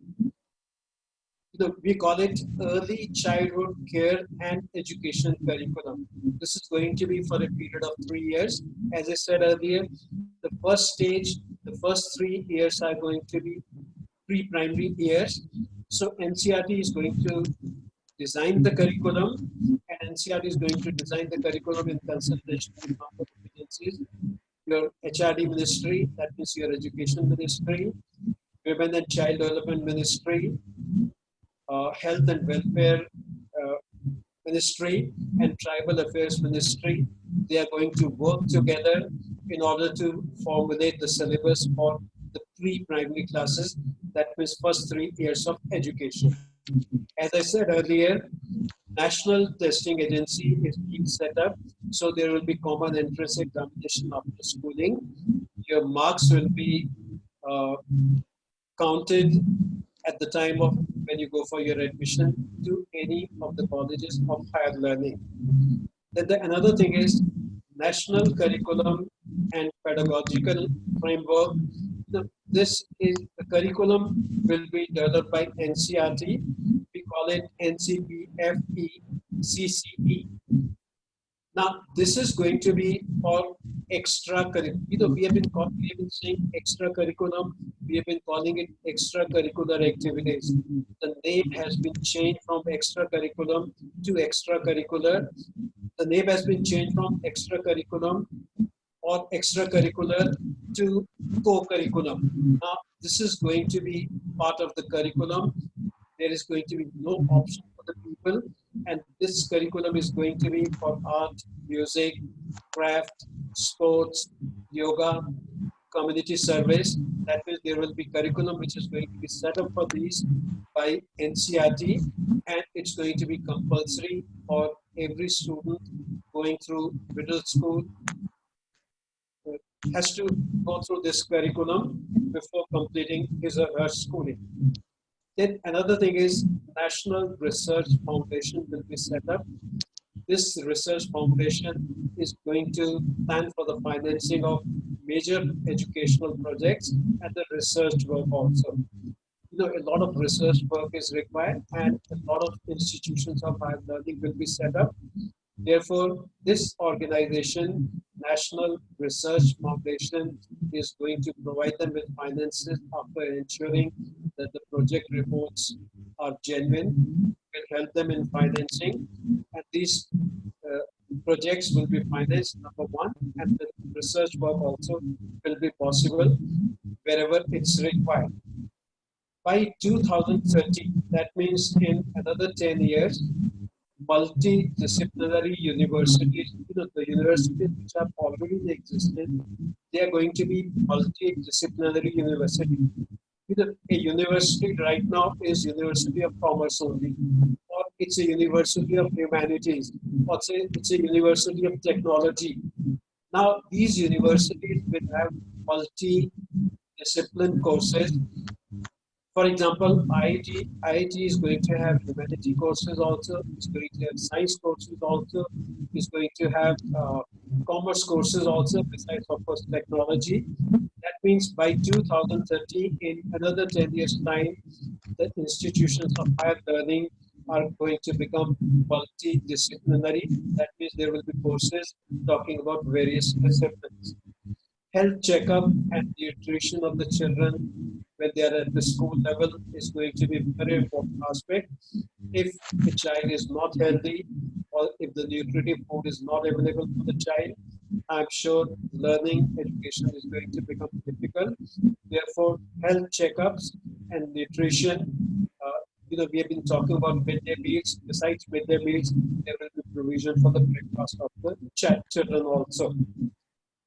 We call it early childhood care and education curriculum. This is going to be for a period of 3 years. As I said earlier, the first stage, the first 3 years are going to be pre-primary years. So NCRT is going to design the curriculum, and NCRT is going to design the curriculum in consultation with number of agencies. Your HRD ministry, that means your education ministry, Women and Child Development Ministry, Health and Welfare uh, Ministry, and Tribal Affairs Ministry. They are going to work together in order to formulate the syllabus for the pre-primary classes, that means first 3 years of education. As I said earlier, national testing agency is being set up, so there will be common entrance examination after schooling. Your marks will be counted at the time of when you go for your admission to any of the colleges of higher learning. Then another thing is national curriculum and pedagogical framework. This is the curriculum will be developed by NCRT. We call it NCPFE-CCE. Now, this is going to be for extracurricular. We have been saying extracurriculum. We have been calling it extracurricular activities. The name has been changed from extracurriculum to extracurricular. The name has been changed from extracurriculum or extracurricular to co-curriculum. Now, this is going to be part of the curriculum. There is going to be no option for the people, and this curriculum is going to be for art, music, craft, sports, yoga, community service. That means there will be curriculum which is going to be set up for these by NCRT, and it's going to be compulsory for every student going through middle school has to go through this curriculum before completing his or her schooling. Then another thing is National Research Foundation will be set up. This research foundation is going to plan for the financing of major educational projects and the research work also. A lot of research work is required, and a lot of institutions of higher learning will be set up. Therefore, this organization, National Research Foundation, is going to provide them with finances after ensuring that the project reports are genuine, will help them in financing, and these projects will be financed, number one, and the research work also will be possible wherever it's required. By 2030, that means in another 10 years, multidisciplinary universities, the universities which have already existed, they are going to be multidisciplinary university. A university right now is University of Commerce only, or it's a University of Humanities, or say it's a University of Technology. Now, these universities will have multi-discipline courses. For example, IIT is going to have humanity courses also, it's going to have science courses also, it's going to have commerce courses also, besides of course technology. That means by 2030, in another 10 years time, the institutions of higher learning are going to become multidisciplinary. That means there will be courses talking about various disciplines. Health checkup and nutrition of the children when they are at the school level is going to be a very important aspect. If the child is not healthy, or if the nutritive food is not available for the child, I'm sure learning education is going to become difficult. Therefore, health checkups and nutrition. We have been talking about midday meals. Besides midday meals, there will be provision for the breakfast of the children also.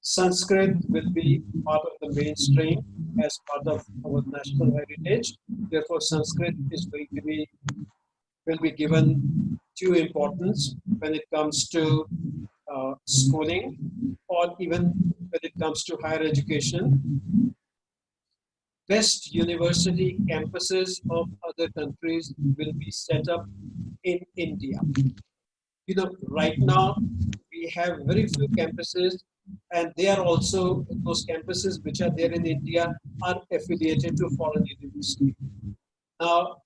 Sanskrit will be part of the mainstream as part of our national heritage. Therefore, Sanskrit is going to be will be given due importance when it comes to schooling or even when it comes to higher education. Best university campuses of other countries will be set up in India. Right now we have very few campuses, and they are also those campuses which are there in India are affiliated to foreign university. Now,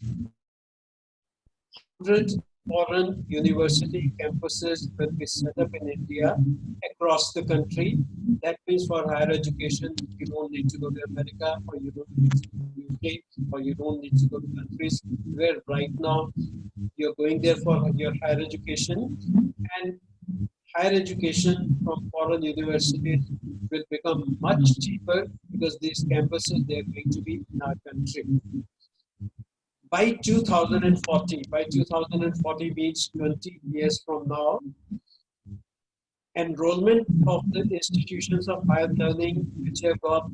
100 foreign university campuses will be set up in India across the country. That means for higher education, you don't need to go to America, or you don't need to go to UK, or you don't need to go to countries where right now you're going there for your higher education. And higher education from foreign universities will become much cheaper because these campuses, they're going to be in our country. By 2040 means 20 years from now, enrollment of the institutions of higher learning which have got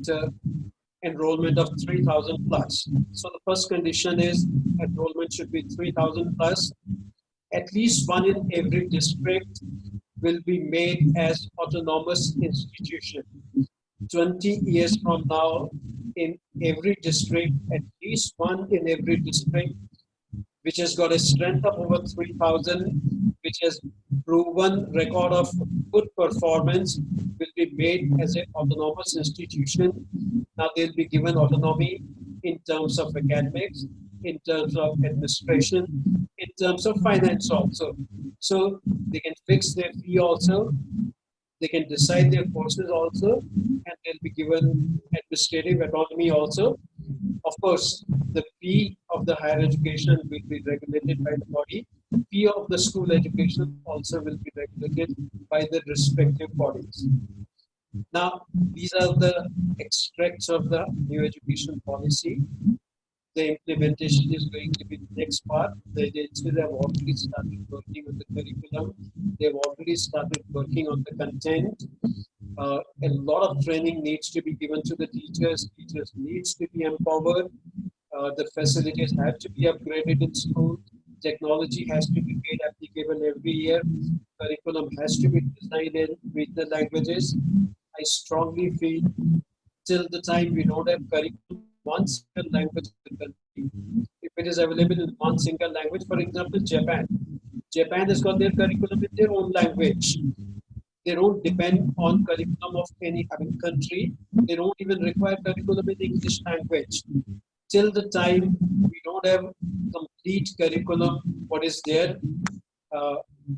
enrollment of 3,000 plus. So the first condition is enrollment should be 3,000 plus. At least one in every district will be made as autonomous institution. 20 years from now, in every district, at least one in every district, which has got a strength of over 3,000, which has proven record of good performance, will be made as an autonomous institution. Now they'll be given autonomy in terms of academics, in terms of administration, in terms of finance also. So they can fix their fee also, they can decide their courses also, and they'll be given administrative autonomy also. Of course, the fee of the higher education will be regulated by the body. Fee of the school education also will be regulated by the respective bodies. Now, these are the extracts of the new education policy. The implementation is going to be the next part. The agencies have already started working on the curriculum. They've already started working on the content. A lot of training needs to be given to the teachers. Teachers needs to be empowered. The facilities have to be upgraded in school. Technology has to be made applicable every year. Curriculum has to be designed in regional languages. I strongly feel till the time we don't have curriculum in one single language in the country, if it is available in one single language, for example, Japan. Japan has got their curriculum in their own language. They don't depend on curriculum of any other country. They don't even require curriculum in English language. Till the time we don't have complete curriculum, what is there,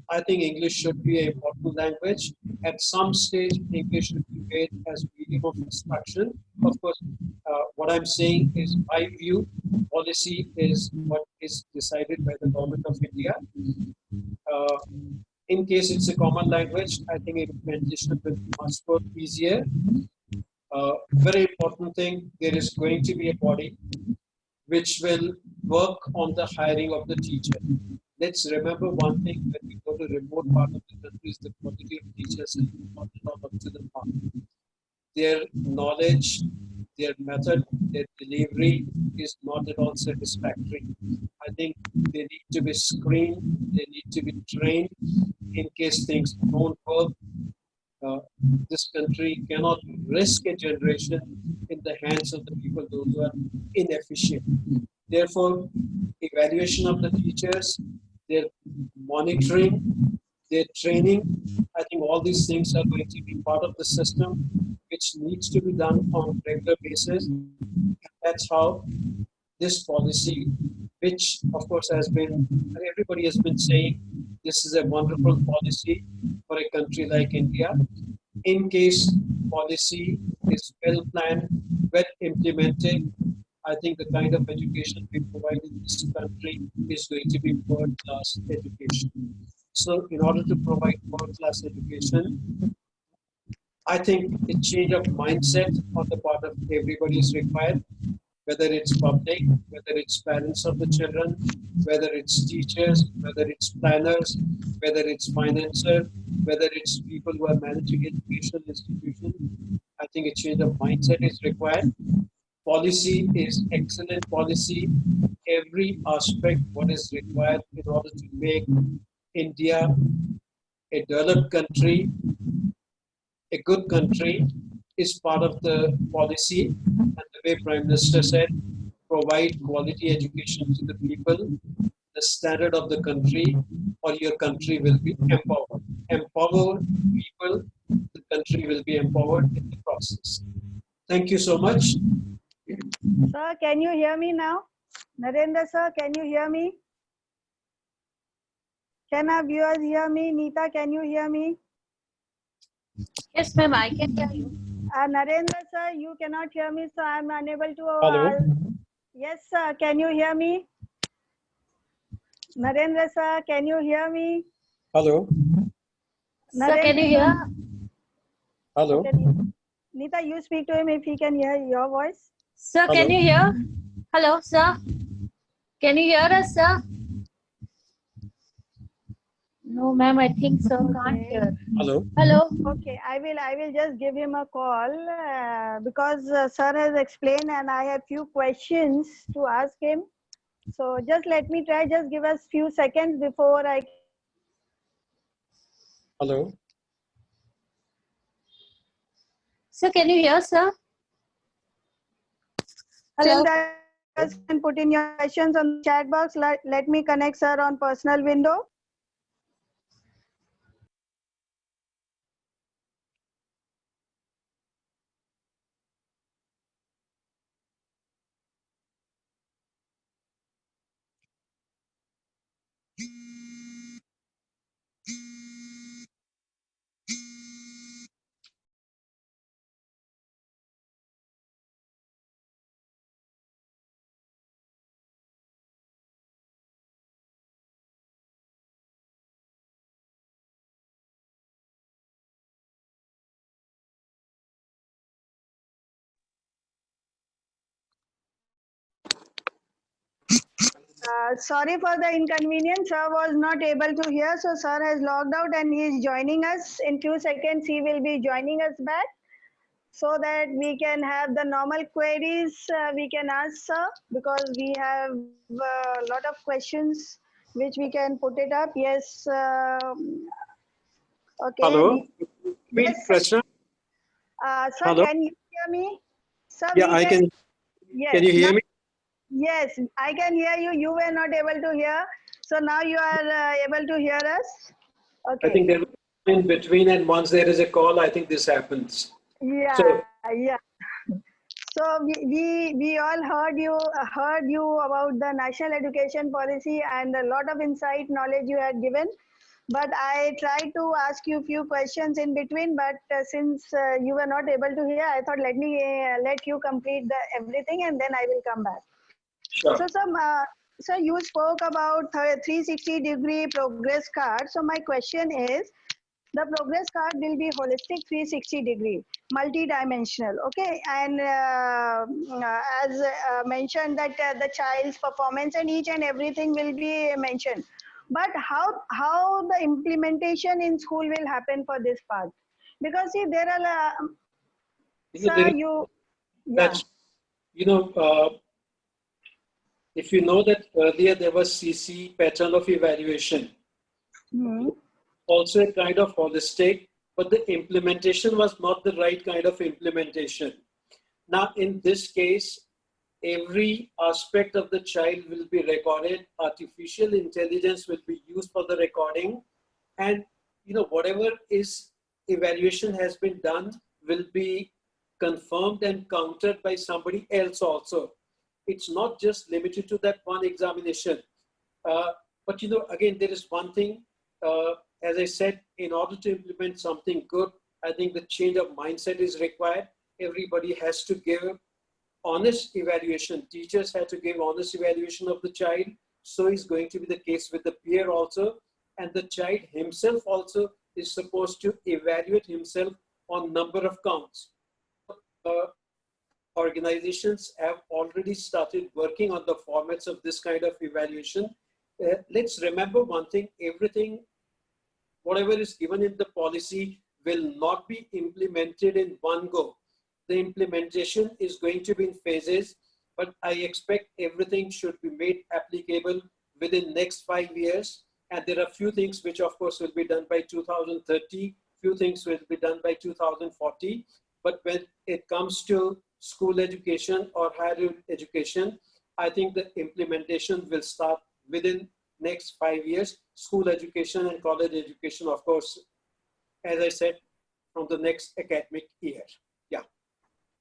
I think English should be an important language. At some stage, English should be made as medium of instruction. Of course, what I'm saying is my view. Policy is what is decided by the government of India. In case it's a common language, I think implementation will be much more easier. Very important thing, there is going to be a body which will work on the hiring of the teacher. Let's remember one thing: when we go to remote part of the countries, the quality of teachers is not up to the mark. Their knowledge, their method, their delivery is not at all satisfactory. I think they need to be screened, they need to be trained in case things don't work. This country cannot risk a generation in the hands of the people those who are inefficient. Therefore, evaluation of the teachers, their monitoring, their training, I think all these things are going to be part of the system which needs to be done on a regular basis. And that's how this policy, which of course has been, everybody has been saying, this is a wonderful policy for a country like India. In case policy is well planned, well implemented, I think the kind of education we provide in this country is going to be world-class education. So in order to provide world-class education, I think a change of mindset on the part of everybody is required. whether it's public, whether it's parents of the children, whether it's teachers, whether it's planners, whether it's financiers, whether it's people who are managing educational institutions. I think a change of mindset is required. Policy is excellent policy. Every aspect what is required in order to make India a developed country, a good country, is part of the policy. And the way Prime Minister said, provide quality education to the people, the standard of the country, or your country will be empowered. Empower people, the country will be empowered in the process. Thank you so much. Sir, can you hear me now? Narendra sir, can you hear me? Can our viewers hear me? Neeta, can you hear me? Yes, ma'am, I can hear you. Narendra sir, you cannot hear me, so I'm unable to. Hello. Yes, sir, can you hear me? Narendra sir, can you hear me? Hello. Sir, can you hear? Hello. Okay, Neeta, you speak to him if he can hear your voice. Sir, Hello. can you hear? Hello, sir. Can you hear us, sir? No, ma'am, I think sir can't hear. Hello. Hello. Okay, I will just give him a call because sir has explained and I have few questions to ask him. So just let me try. Just give us few seconds before I. Hello. Sir, can you hear, sir? Hello. Since I can put in your questions on the chat box, let me connect sir on personal window. Sorry for the inconvenience. Sir was not able to hear, so sir has logged out and he is joining us. In few seconds, he will be joining us back so that we can have the normal queries we can ask sir, because we have a lot of questions which we can put it up. Yes. Okay. Hello. Yes, sir. Rachnaa. Sir, Hello. can you hear me? Sir, Yeah, we I can. Yes. Can you hear me? Yes, I can hear you. You were not able to hear. So now you are able to hear us. I Okay. think there was in between, and once there is a call, I think this happens. Yeah, yeah. So we all heard you about the national education policy and a lot of insight knowledge you had given. But I tried to ask you a few questions in between, but since you were not able to hear, I thought let me let you complete the everything and then I will come back. Sure. So you spoke about 360-degree progress card. So my question is, the progress card will be holistic 360-degree, multi-dimensional, okay? And as mentioned that the child's performance and each and everything will be mentioned. But how the implementation in school will happen for this part? Because see, there are, sir, you, yeah. That's, if you know that earlier there was CC, pattern of evaluation, also a kind of holistic, but the implementation was not the right kind of implementation. Now, in this case, every aspect of the child will be recorded. Artificial intelligence will be used for the recording, and whatever is evaluation has been done will be confirmed and countered by somebody else also. It's not just limited to that one examination. But again, there is one thing, as I said, in order to implement something good, I think the change of mindset is required. Everybody has to give honest evaluation. Teachers have to give honest evaluation of the child. So is going to be the case with the peer also. And the child himself also is supposed to evaluate himself on number of counts. organizations have already started working on the formats of this kind of evaluation. Let's remember one thing, everything, whatever is given in the policy will not be implemented in one go. The implementation is going to be in phases, but I expect everything should be made applicable within next 5 years. And there are few things which of course will be done by 2030, few things will be done by 2040. But when it comes to school education or higher education, I think the implementation will start within next 5 years. School education and college education, of course, as I said, from the next academic year. Yeah.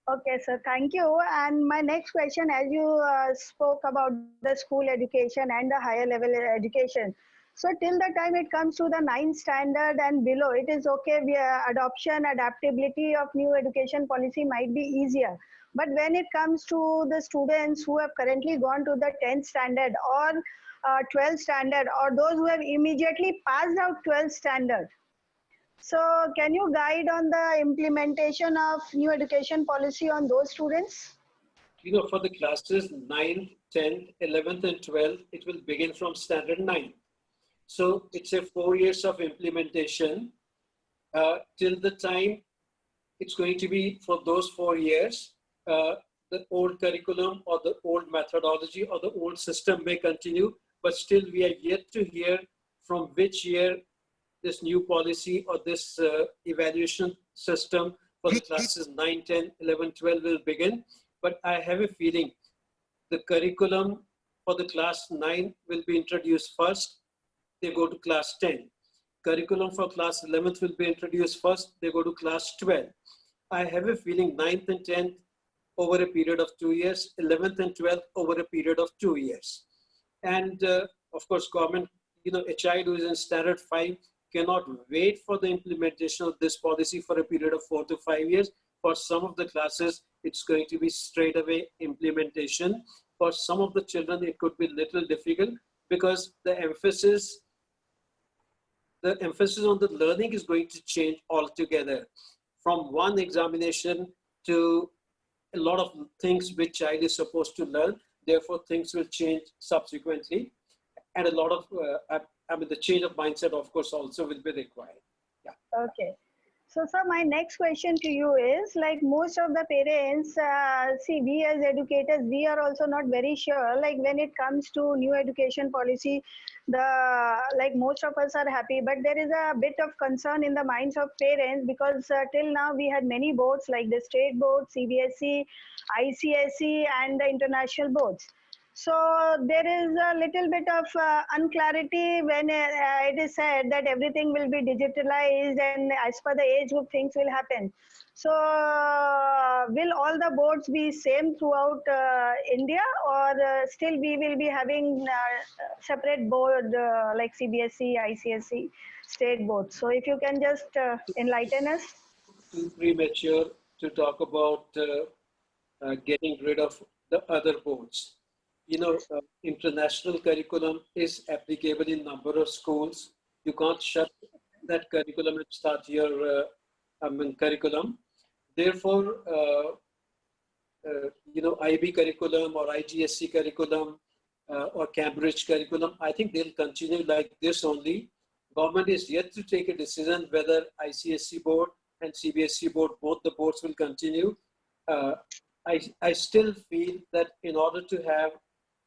Okay, sir, thank you. And my next question, as you spoke about the school education and the higher level education. So till the time it comes to the 9th standard and below, it is okay. Adoption, adaptability of new education policy might be easier. But when it comes to the students who have currently gone to the 10th standard or 12th standard, or those who have immediately passed out 12th standard, so can you guide on the implementation of new education policy on those students? You know, for the classes 9th, 10th, 11th and 12th, it will begin from standard 9. So it's a 4 years of implementation till the time it's going to be for those 4 years. The old curriculum or the old methodology or the old system may continue, but still we are yet to hear from which year this new policy or this evaluation system for the classes 9, 10, 11, 12 will begin. But I have a feeling the curriculum for the class 9 will be introduced first. They go to class 10. Curriculum for class 11th will be introduced first. They go to class 12. I have a feeling 9th and 10th over a period of 2 years, 11th and 12th over a period of 2 years. And of course, government, you know, a child who is in standard 5 cannot wait for the implementation of this policy for a period of 4 to 5 years. For some of the classes, it's going to be straight away implementation. For some of the children, it could be a little difficult because the emphasis on the learning is going to change altogether from one examination to a lot of things which child is supposed to learn. Therefore, things will change subsequently. And a lot of, the change of mindset, of course, also will be required. Yeah. Okay. So, sir, my next question to you is, like most of the parents, see, we as educators, we are also not very sure, like when it comes to new education policy, like most of us are happy, but there is a bit of concern in the minds of parents because till now we had many boards like the state board, CBSE, ICSE and the international boards. So there is a little bit of unclarity when it is said that everything will be digitalized and as per the age group things will happen. So will all the boards be same throughout India, or still we will be having separate board like CBSE, ICSE, state boards? So if you can just enlighten us. Too premature to talk about getting rid of the other boards. You know, international curriculum is applicable in number of schools. You can't shut that curriculum and start your curriculum. Therefore, you know, IB curriculum or IGSC curriculum or Cambridge curriculum, I think they'll continue like this only. Government is yet to take a decision whether ICSC board and CBSE board, both the boards will continue. I still feel that in order to have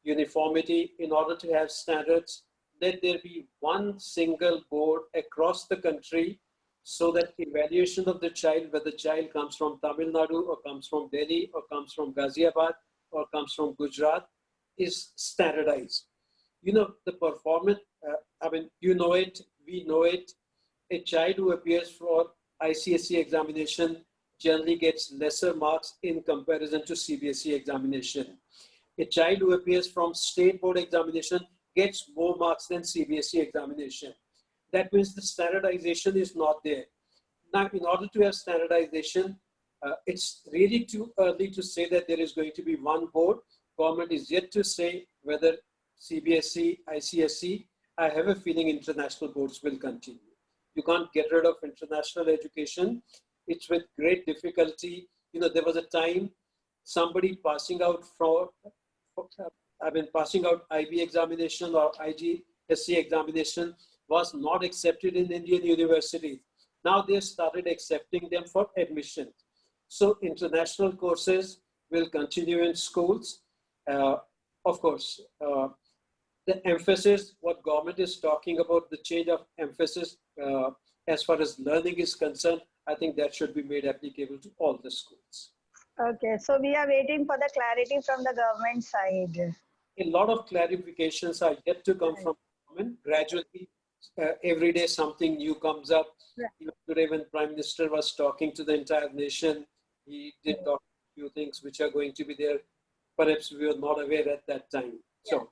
uniformity, in order to have standards, let there be one single board across the country so that evaluation of the child, whether the child comes from Tamil Nadu or comes from Delhi or comes from Ghaziabad or comes from Gujarat, is standardized. You know, the performance, you know it, we know it. A child who appears for ICSE examination generally gets lesser marks in comparison to CBSE examination. A child who appears from state board examination gets more marks than CBSE examination. That means the standardization is not there. Now, in order to have standardization, it's really too early to say that there is going to be one board. Government is yet to say whether CBSE, ICSE. I have a feeling international boards will continue. You can't get rid of international education. It's with great difficulty. You know, there was a time somebody passing out passing out IB examination or IGSC examination was not accepted in Indian universities. Now they started accepting them for admission. So international courses will continue in schools. Of course, the emphasis, what government is talking about, the change of emphasis as far as learning is concerned, I think that should be made applicable to all the schools. Okay, so we are waiting for the clarity from the government side. A lot of clarifications are yet to come from government. Gradually, every day something new comes up. Even today, when Prime Minister was talking to the entire nation, he did talk a few things which are going to be there. Perhaps we were not aware at that time. So.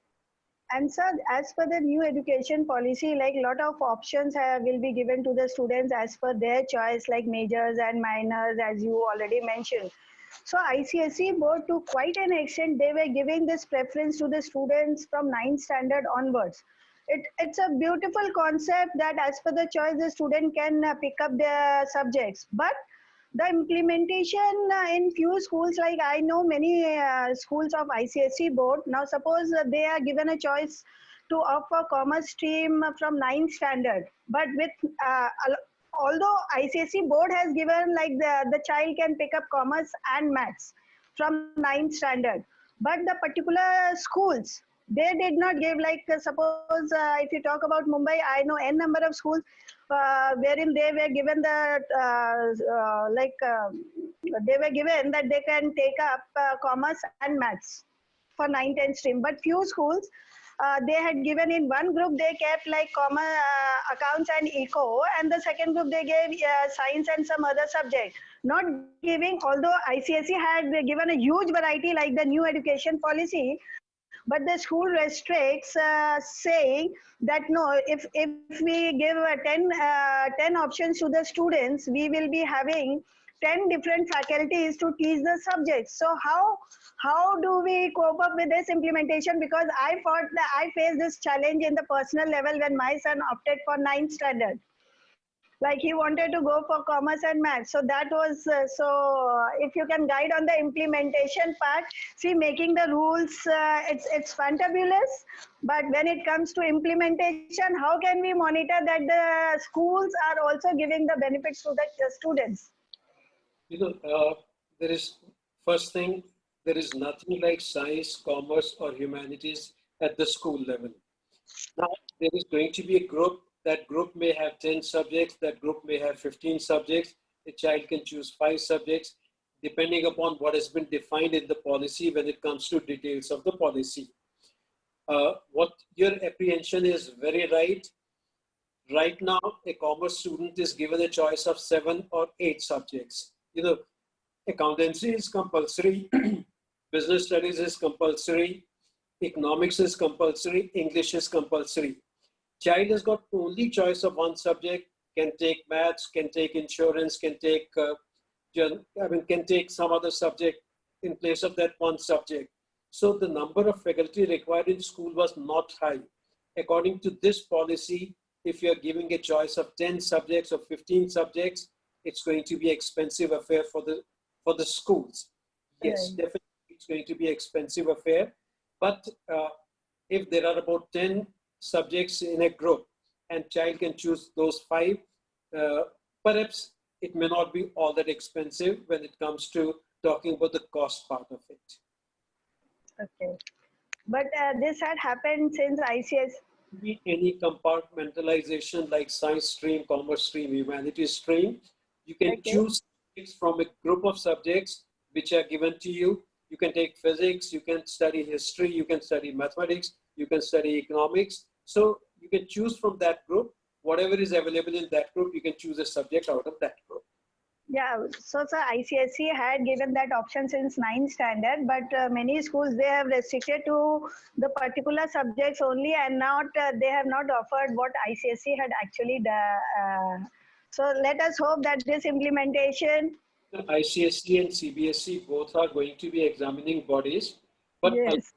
And sir, as per the new education policy, like a lot of options will be given to the students as per their choice, like majors and minors, as you already mentioned. So ICSE board, to quite an extent, they were giving this preference to the students from 9th standard onwards. It's a beautiful concept that as per the choice, the student can pick up their subjects. But the implementation in few schools, like I know many schools of ICSE board, now suppose they are given a choice to offer commerce stream from 9th standard, but with although ICSE board has given like the child can pick up commerce and maths from 9th standard, but the particular schools, they did not give, like suppose if you talk about Mumbai, I know n number of schools wherein they were given the they were given that they can take up commerce and maths for 9th and stream, but few schools they had given in one group they kept like commerce, accounts and eco, and the second group they gave science and some other subject, not giving, although ICSE had given a huge variety like the new education policy, but the school restricts saying that no, if we give 10 options to the students, we will be having 10 different faculties to teach the subjects. So how do we cope up with this implementation? Because I thought that I faced this challenge in the personal level when my son opted for 9th standard. Like he wanted to go for commerce and maths. So that was, if you can guide on the implementation part, see, making the rules, it's fantabulous. But when it comes to implementation, how can we monitor that the schools are also giving the benefits to the students? There is, first thing, there is nothing like science, commerce, or humanities at the school level. Now, there is going to be a group. That group may have 10 subjects, that group may have 15 subjects. A child can choose 5 subjects, depending upon what has been defined in the policy when it comes to details of the policy. What your apprehension is very right. Right now, a commerce student is given a choice of 7 or 8 subjects. Accountancy is compulsory, business studies is compulsory, economics is compulsory, English is compulsory. Child has got only choice of one subject, can take maths, can take insurance, can take can take some other subject in place of that one subject. So the number of faculty required in school was not high. According to this policy, if you're giving a choice of 10 subjects or 15 subjects, it's going to be an expensive affair for the schools. Yes, definitely it's going to be an expensive affair. But if there are about 10 subjects in a group and child can choose those 5, perhaps it may not be all that expensive when it comes to talking about the cost part of it. Okay, but this had happened since ICS. Any compartmentalization like science stream, commerce stream, humanities stream, you can choose from a group of subjects which are given to you. You can take physics, you can study history, you can study mathematics, you can study economics. So you can choose from that group, whatever is available in that group, you can choose a subject out of that group. Yeah, so sir, ICSE had given that option since 9th standard, but many schools, they have restricted to the particular subjects only, and not they have not offered what ICSE had actually done. So let us hope that this implementation. ICSE and CBSE both are going to be examining bodies, but yes,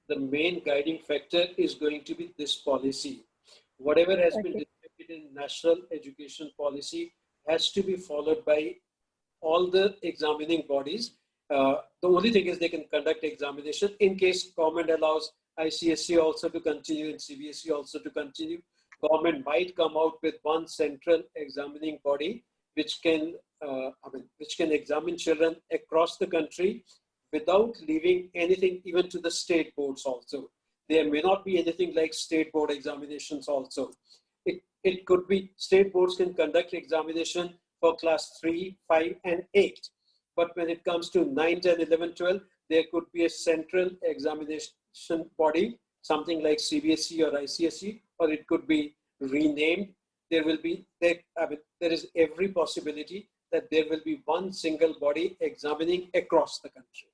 the main guiding factor is going to be this policy. Whatever has been decided in national education policy has to be followed by all the examining bodies. The only thing is they can conduct examination in case government allows ICSE also to continue and CBSE also to continue. Government might come out with one central examining body which can, which can examine children across the country without leaving anything even to the state boards also. There may not be anything like state board examinations also. It could be state boards can conduct examination for class 3, 5 and 8. But when it comes to 9, 10, 11, 12, there could be a central examination body, something like CBSE or ICSE, or it could be renamed. There is every possibility that there will be one single body examining across the country.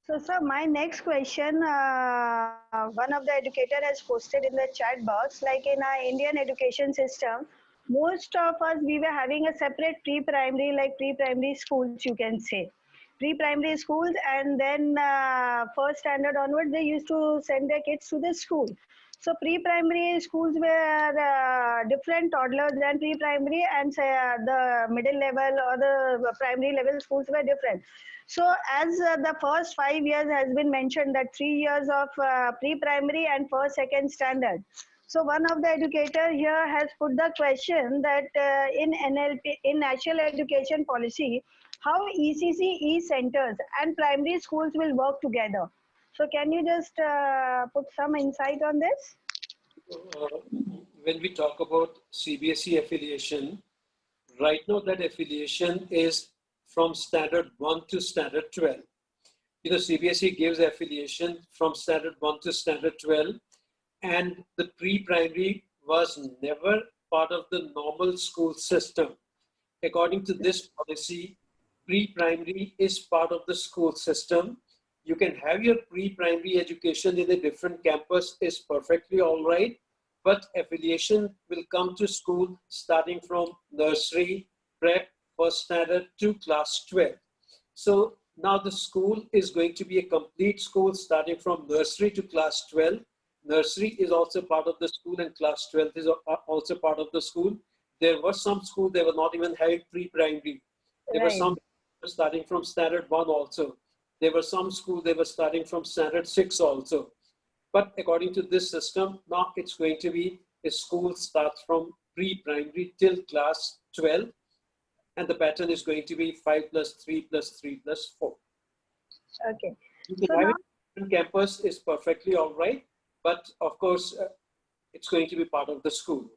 So, sir, my next question, one of the educator has posted in the chat box, like in our Indian education system, most of us, we were having a separate pre-primary, like pre-primary schools, you can say. Pre-primary schools, and then first standard onwards, they used to send their kids to the school. So pre-primary schools were different toddlers than pre-primary, and the middle level or the primary level schools were different. So as the first 5 years has been mentioned, that 3 years of pre-primary and first, second standard. So one of the educator here has put the question that in NLP, in National Education Policy, how ECC, E-centers and primary schools will work together. So can you just put some insight on this? When we talk about CBSE affiliation, right now that affiliation is from standard 1 to standard 12. You know, CBSE gives affiliation from standard 1 to standard 12, and the pre-primary was never part of the normal school system. According to this policy, pre-primary is part of the school system. You can have your pre-primary education in a different campus is perfectly all right, but affiliation will come to school starting from nursery, prep, first standard to class 12. So now the school is going to be a complete school starting from nursery to class 12. Nursery is also part of the school and class 12 is also part of the school. There were some schools they were not even having pre-primary. There were some starting from standard 1 also. There were some schools they were starting from standard 6 also. But according to this system, now it's going to be a school starts from pre-primary till class 12. And the pattern is going to be 5 plus 3 plus 3 plus 4. Okay. You can have it on campus is perfectly all right. But of course, it's going to be part of the school.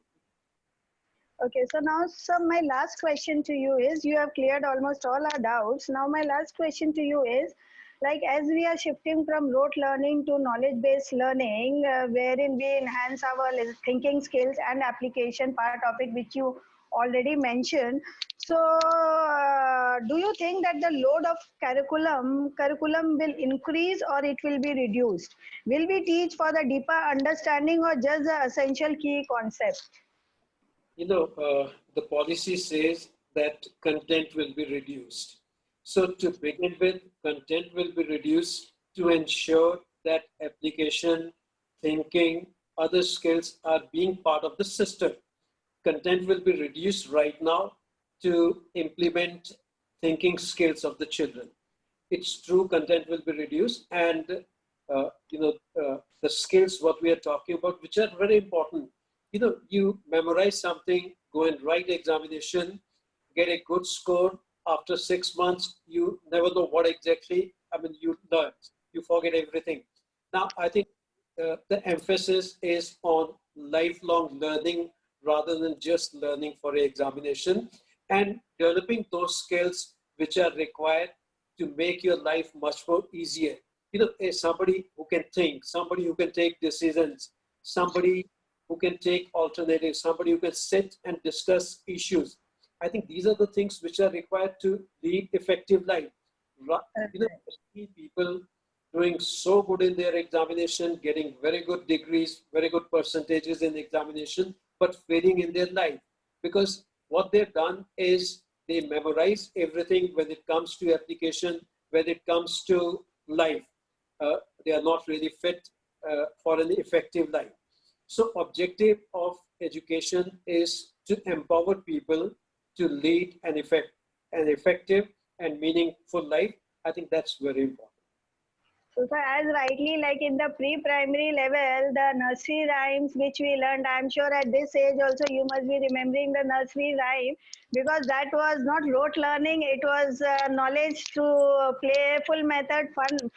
Okay, so now, sir, my last question to you is, you have cleared almost all our doubts. Now, my last question to you is, like as we are shifting from rote learning to knowledge-based learning, wherein we enhance our thinking skills and application part of it, which you already mentioned. So, do you think that the load of curriculum will increase or it will be reduced? Will we teach for the deeper understanding or just the essential key concept? You know, the policy says that content will be reduced. So to begin with, content will be reduced to ensure that application, thinking, other skills are being part of the system. Content will be reduced right now to implement thinking skills of the children. It's true, content will be reduced, and the skills what we are talking about, which are very important. You know, you memorize something, go and write examination, get a good score. After 6 months, you never know what exactly, you learn, you forget everything. Now, I think the emphasis is on lifelong learning rather than just learning for an examination, and developing those skills which are required to make your life much more easier. You know, somebody who can think, somebody who can take decisions, somebody who can take alternatives, somebody who can sit and discuss issues. I think these are the things which are required to lead effective life. You know, people doing so good in their examination, getting very good degrees, very good percentages in examination, but failing in their life. Because what they've done is they memorize everything when it comes to application, when it comes to life. They are not really fit for an effective life. So objective of education is to empower people to lead an effective and meaningful life, I think that's very important. So, sir, as rightly like in the pre-primary level, the nursery rhymes which we learned, I'm sure at this age also you must be remembering the nursery rhyme, because that was not rote learning, it was knowledge through playful method,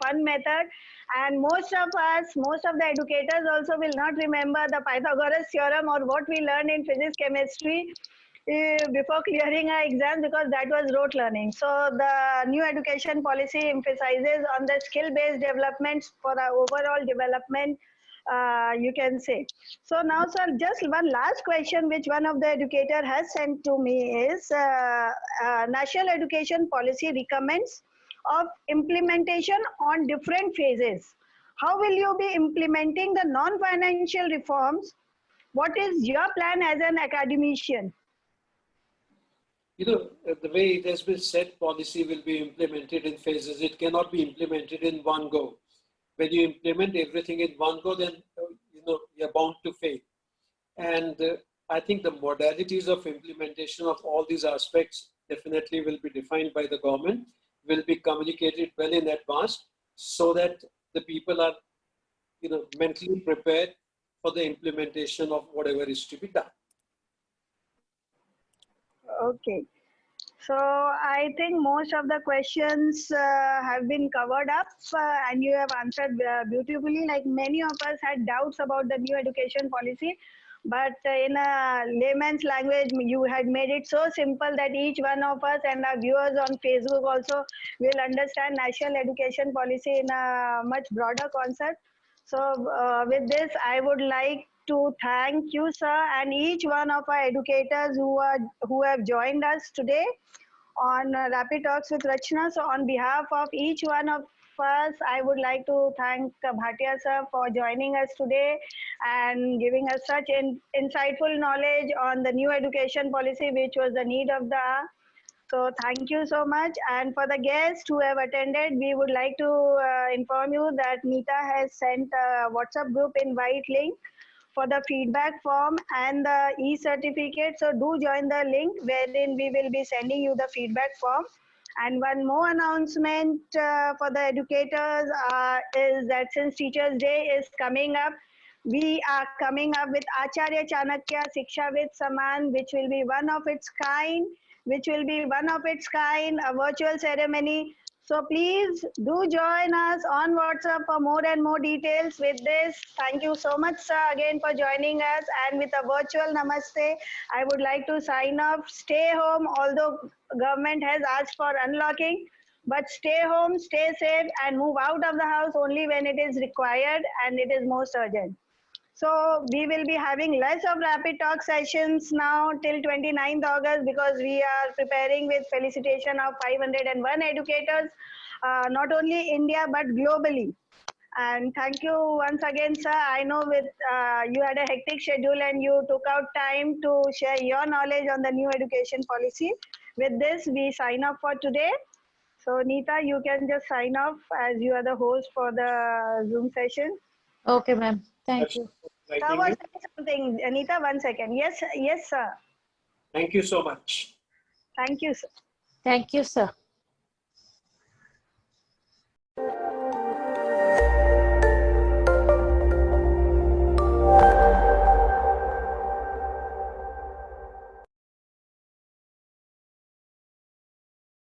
fun method. And most of the educators also will not remember the Pythagoras theorem or what we learned in physics, chemistry before clearing our exam, because that was rote learning. So the new education policy emphasizes on the skill-based developments for our overall development, you can say. So now, sir, just one last question which one of the educator has sent to me is, National Education Policy recommends of implementation on different phases. How will you be implementing the non-financial reforms? What is your plan as an academician? You know, the way it has been said, policy will be implemented in phases. It cannot be implemented in one go. When you implement everything in one go, then you're bound to fail. And I think the modalities of implementation of all these aspects definitely will be defined by the government, will be communicated well in advance, so that the people are, mentally prepared for the implementation of whatever is to be done. Okay. So I think most of the questions have been covered up, and you have answered beautifully. Like many of us had doubts about the new education policy, but in a layman's language, you had made it so simple that each one of us and our viewers on Facebook also will understand national education policy in a much broader concept. So with this, I would like to thank you, sir, and each one of our educators who have joined us today on Rapid Talks with Rachnaa. So on behalf of each one of us, I would like to thank Bhatia sir for joining us today and giving us such insightful knowledge on the new education policy, which was the need of the hour. So thank you so much. And for the guests who have attended, we would like to inform you that Nita has sent a WhatsApp group invite link for the feedback form and the e-certificate. So do join the link wherein we will be sending you the feedback form. And one more announcement for the educators is that since Teachers Day is coming up, we are coming up with Acharya Chanakya Shiksha with Saman, which will be one of its kind, a virtual ceremony. So please do join us on WhatsApp for more and more details. With this, thank you so much, sir, again for joining us. And with a virtual namaste, I would like to sign off. Stay home, although government has asked for unlocking. But stay home, stay safe, and move out of the house only when it is required and it is most urgent. So we will be having less of rapid talk sessions now till 29th August, because we are preparing with felicitation of 501 educators, not only India but globally. And thank you once again, sir. I know with you had a hectic schedule and you took out time to share your knowledge on the new education policy. With this, we sign off for today. So Nita, you can just sign off as you are the host for the Zoom session. Okay, ma'am. Thank you. Sir was saying something. Anita, 1 second. Yes, yes, sir. Thank you so much. Thank you, sir. Thank you, sir.